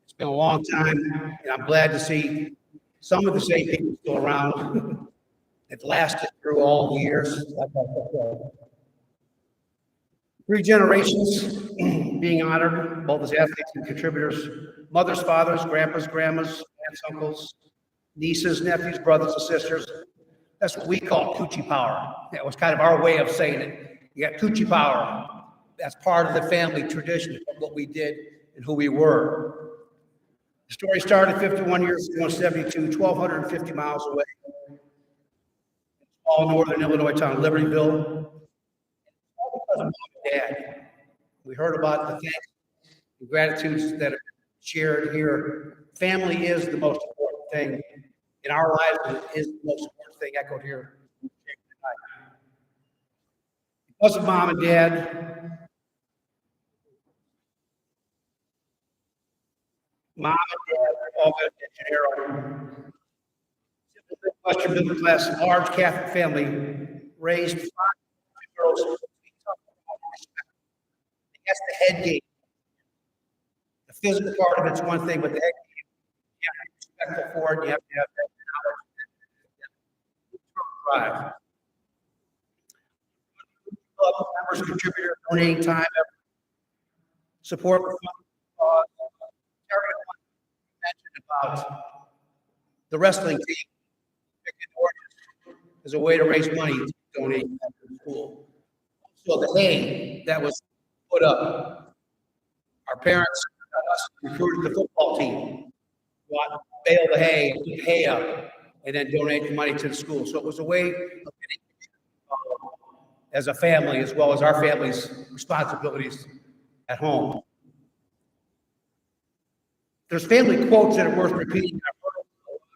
It's been a long time, and I'm glad to see some of the same people still around. It lasted through all the years. 3 generations being honored, both as athletes and contributors, mothers, fathers, grandpas, grandmas, aunts, uncles, nieces, nephews, brothers, and sisters. That's what we call Cucci Power. That was kind of our way of saying it. You got Cucci Power. That's part of the family tradition of what we did and who we were. The story started 51 years ago in 72, 1,250 miles away. small northern Illinois town, Libertyville. All because of mom and dad. We heard about the thanks and gratitudes that have been shared here. Family is the most important thing in our lives, and it is the most important thing echoed here tonight. Because of mom and dad, mom and dad are all good at Gennaro. Western middle class, large Catholic family, raised 5 girls. That's the head game. The physical part of it's one thing, but the head game, you have to be respectful for it. You have to have that knowledge. Drive. Members, contributors, donating time, support. Mentioned about the wrestling team as a way to raise money to donate to the school. So the hay that was put up, our parents recruited the football team, bale the hay up, and then donate the money to the school. So it was a way of getting as a family, as well as our family's responsibilities at home. There's family quotes that are worth repeating. I've heard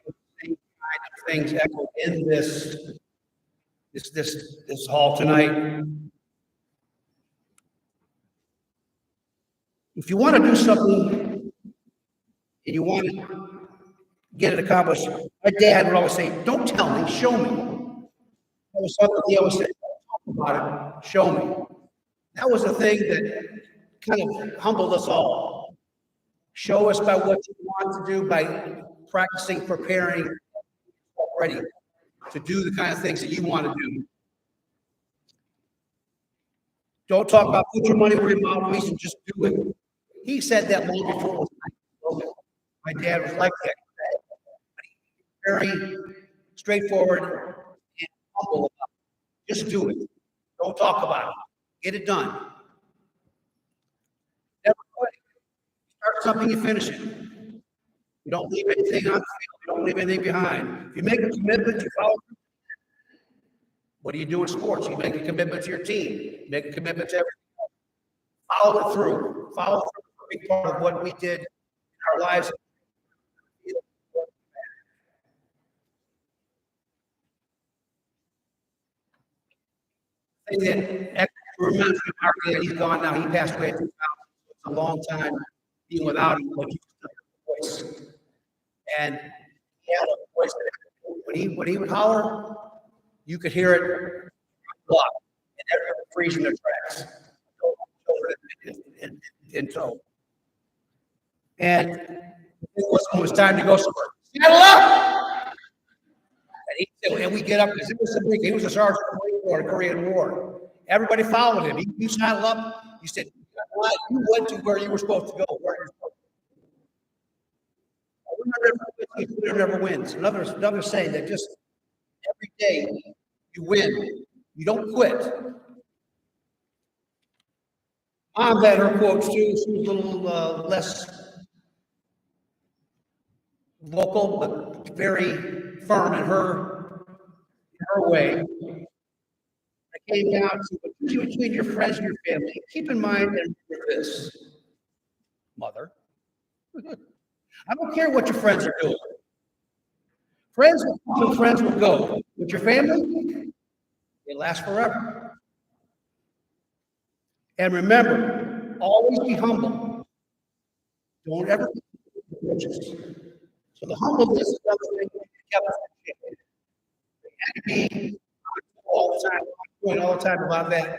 the same kind of things echoed in this hall tonight. If you want to do something and you want to get it accomplished, my dad would always say, "Don't tell me, show me." That was something he always said, "Talk about it, show me." That was the thing that kind of humbled us all. Show us by what you want to do, by practicing, preparing, ready to do the kind of things that you want to do. Don't talk about put your money where your mouth is and just do it. He said that long before. My dad was like that. Very straightforward and humble about it. Just do it. Don't talk about it. Get it done. Never quit. Start something, you finish it. You don't leave anything on the field. You don't leave anything behind. If you make a commitment, you follow through. What do you do in sports? You make a commitment to your team. You make a commitment to everything. Follow it through. Follow through is a big part of what we did in our lives. I think that reminds me of Mark, he's gone now. He passed away in 2000. It's a long time being without him, but he still had a voice. And he had a voice that when he would holler, you could hear it block, and everyone would freeze in their tracks. In tow. And it was time to go somewhere. Settle up! And we get up because it was a big, he was a sergeant in the Korean War. Everybody followed him. You saddle up. You said, you went to where you were supposed to go. Where you're never wins. Another saying that just every day you win. You don't quit. Mom had her quotes too. She was a little less vocal, but very firm in her way. I came down to between your friends and your family. Keep in mind and remember this, mother. I don't care what your friends are doing. Friends will come and friends will go. With your family, they last forever. And remember, always be humble. Don't ever be religious. So the humbleness is another thing that kept us in shape. They had to be all the time, all the time about that,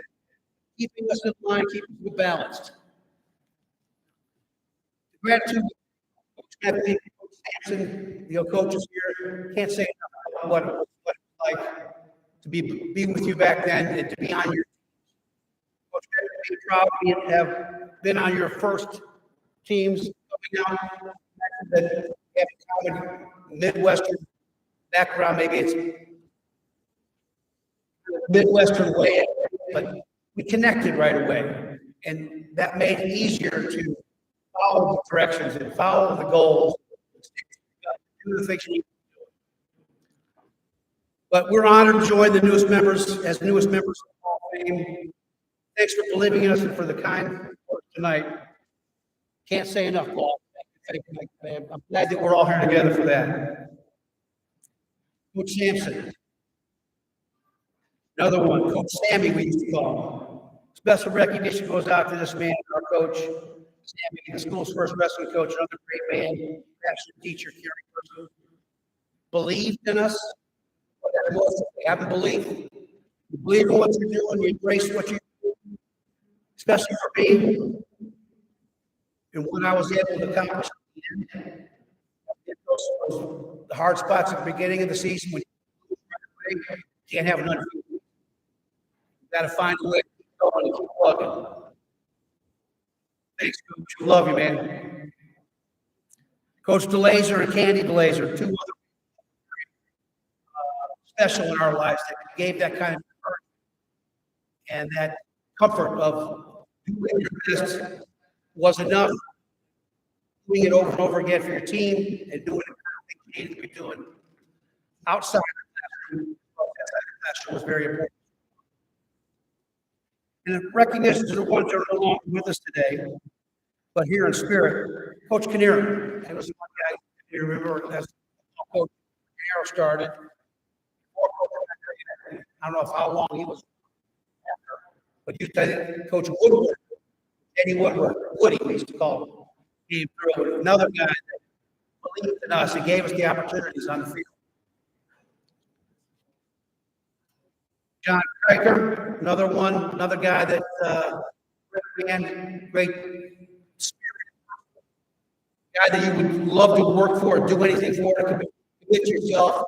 keeping us in line, keeping us balanced. The gratitude, Coach Sampson, the coaches here, can't say enough about what it was like to be with you back then and to be on your team. Coach, be proud to have been on your first teams coming out that have a common Midwestern background. Maybe it's Midwestern way, but we connected right away. And that made it easier to follow the directions and follow the goals, do the things you need to do. But we're honored to join the newest members as newest members of the Hall of Fame. Thanks for believing in us and for the kind words tonight. Can't say enough, Paul. Thank you, man. I'm glad that we're all here together for that. Coach Sampson. Another one, Coach Sammy, we used to call him. Special recognition goes out to this man, our coach, Sammy, the school's first wrestling coach, another great man, passionate teacher, caring person. Believed in us. Whatever it was, we have a belief. You believe in what you're doing, you embrace what you do, especially for me, and what I was able to accomplish. The hard spots at the beginning of the season when you can't have none. You got to find a way to keep going and keep plugging. Thanks, Coach. We love you, man. Coach DeLazer and Candy DeLazer, two other special in our lives that gave that kind of encouragement and that comfort of doing your best was enough. Doing it over and over again for your team and doing it you need to be doing outside of the classroom was very important. And recognition to the ones that are no longer with us today, but here in spirit, Coach Kinnear, that was one guy you remember as Coach Kinnear started. I don't know how long he was after, but you said Coach Woodward, Eddie Woodward, Woody, we used to call him, came through. Another guy that believed in us and gave us the opportunities on the field. John Kriker, another guy that great spirit, guy that you would love to work for, do anything for, to commit yourself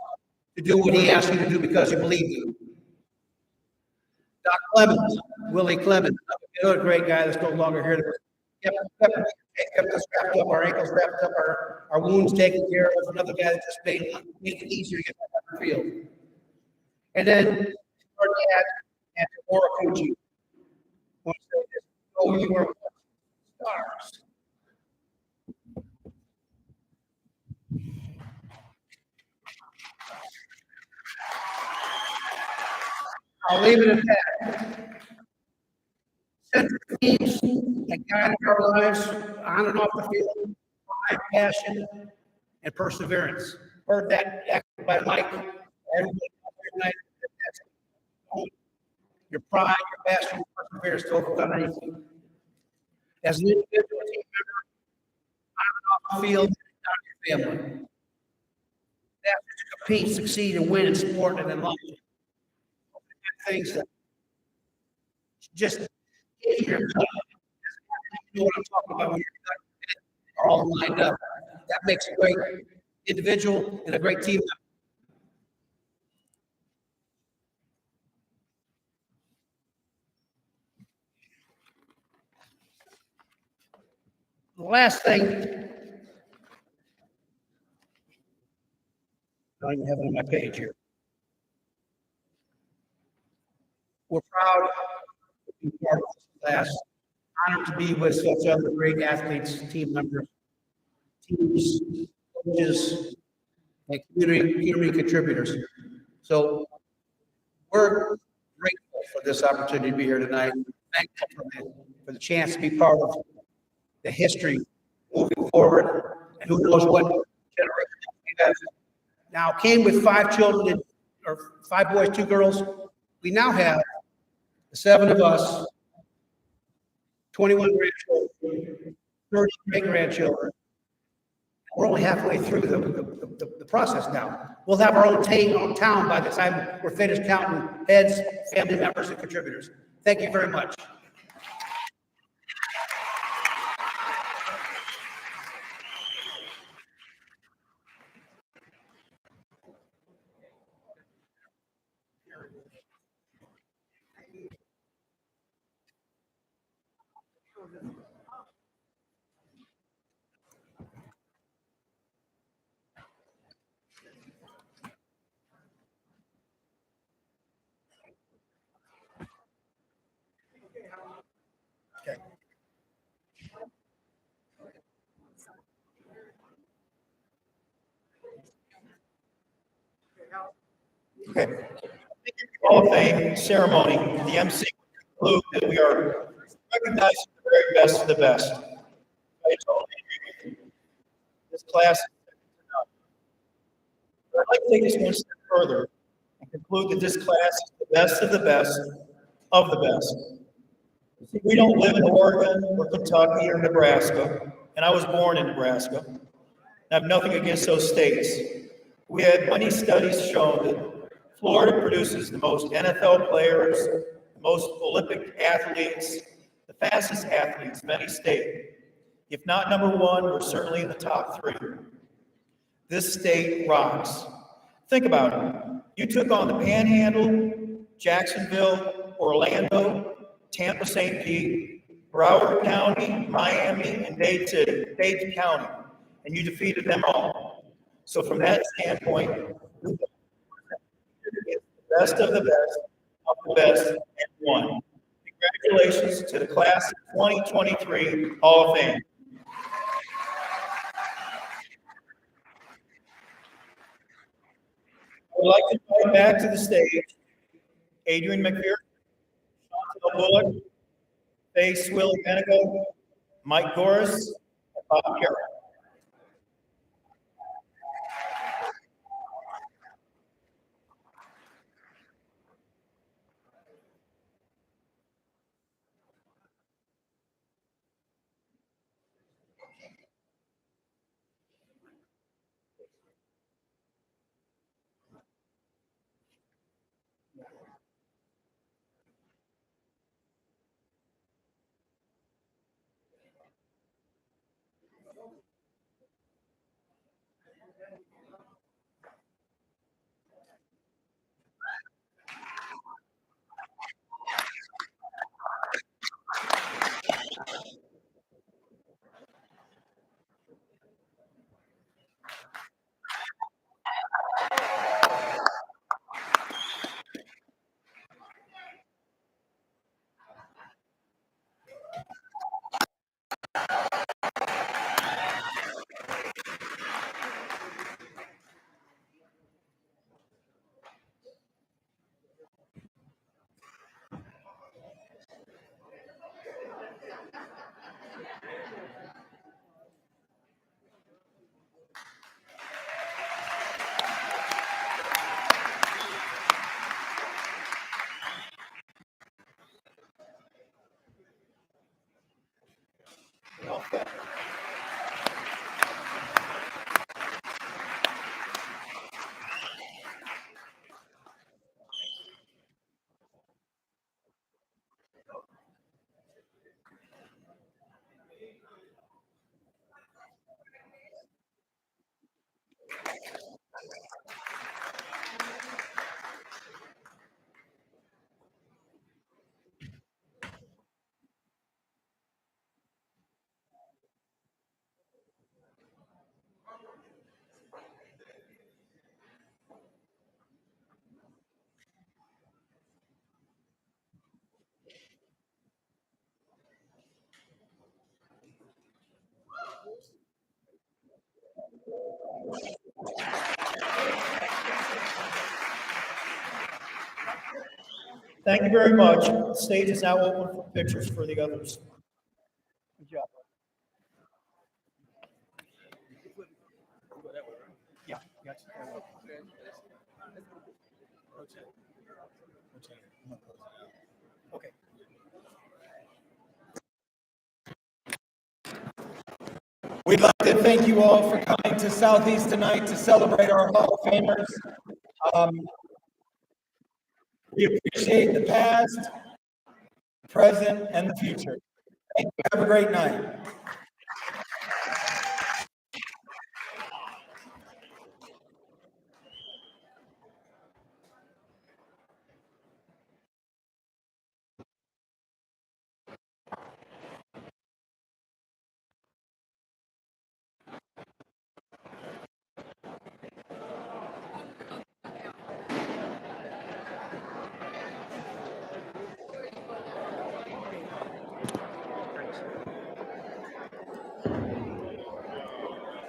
to do what he asked you to do because you believe in him. Doc Clemens, Willie Clemens, another great guy that's no longer here. Kept us wrapped up, our ankles wrapped up, our wounds taken care of. Another guy that just made it easier to get back on the field. And then our dad and Laura Koji. Oh, you were stars. I'll leave it at that. Central themes that guided our lives on and off the field, pride, passion, and perseverance. Heard that echoed by Mike. Everybody tonight, your pride, your passion, your perseverance to overcome anything. As an individual team member, on and off the field, and your family. That's to compete, succeed, and win in sport and in life. Things that just you know what I'm talking about when you're all lined up. That makes a great individual and a great team member. The last thing, I don't even have it on my page here. We're proud to be part of this class, honored to be with such other great athletes, team members, teams, coaches, and community contributors. So we're grateful for this opportunity to be here tonight. Thankful for the chance to be part of the history moving forward, and who knows what generation we have. Now came with 5 children, or 5 boys, 2 girls. We now have the 7 of us, 21 grandchildren, 30 great-grandchildren. We're only halfway through the process now. We'll have our own town by the time we're finished counting heads, family members, and contributors. Thank you very much.
Hall of Fame ceremony, the MC conclude that we are recognizing the very best of the best. I totally agree with you. This class is second to none. But I'd like to take this one step further and conclude that this class is the best of the best of the best. See, we don't live in Oregon or Kentucky or Nebraska, and I was born in Nebraska. I have nothing against those states. We had many studies shown that Florida produces the most NFL players, the most Olympic athletes, the fastest athletes of any state. If not number one, we're certainly in the top three. This state rocks. Think about it. You took on the Panhandle, Jacksonville, Orlando, Tampa, St. Pete, Broward County, Miami, and Dade City, Dade County, and you defeated them all. So from that standpoint, the best of the best of the best and won. Congratulations to the class of 2023 Hall of Fame. I would like to invite back to the stage Adrian McPherson, Chantel Bullock, Faye Swilly-Benego, Mike Goris, and Bob Carroll. Thank you very much. The stage is now open for pictures for the others. Good job. Yeah. Okay.
We'd like to thank you all for coming to Southeast tonight to celebrate our Hall of Famers. We appreciate the past, present, and the future. Thank you. Have a great night.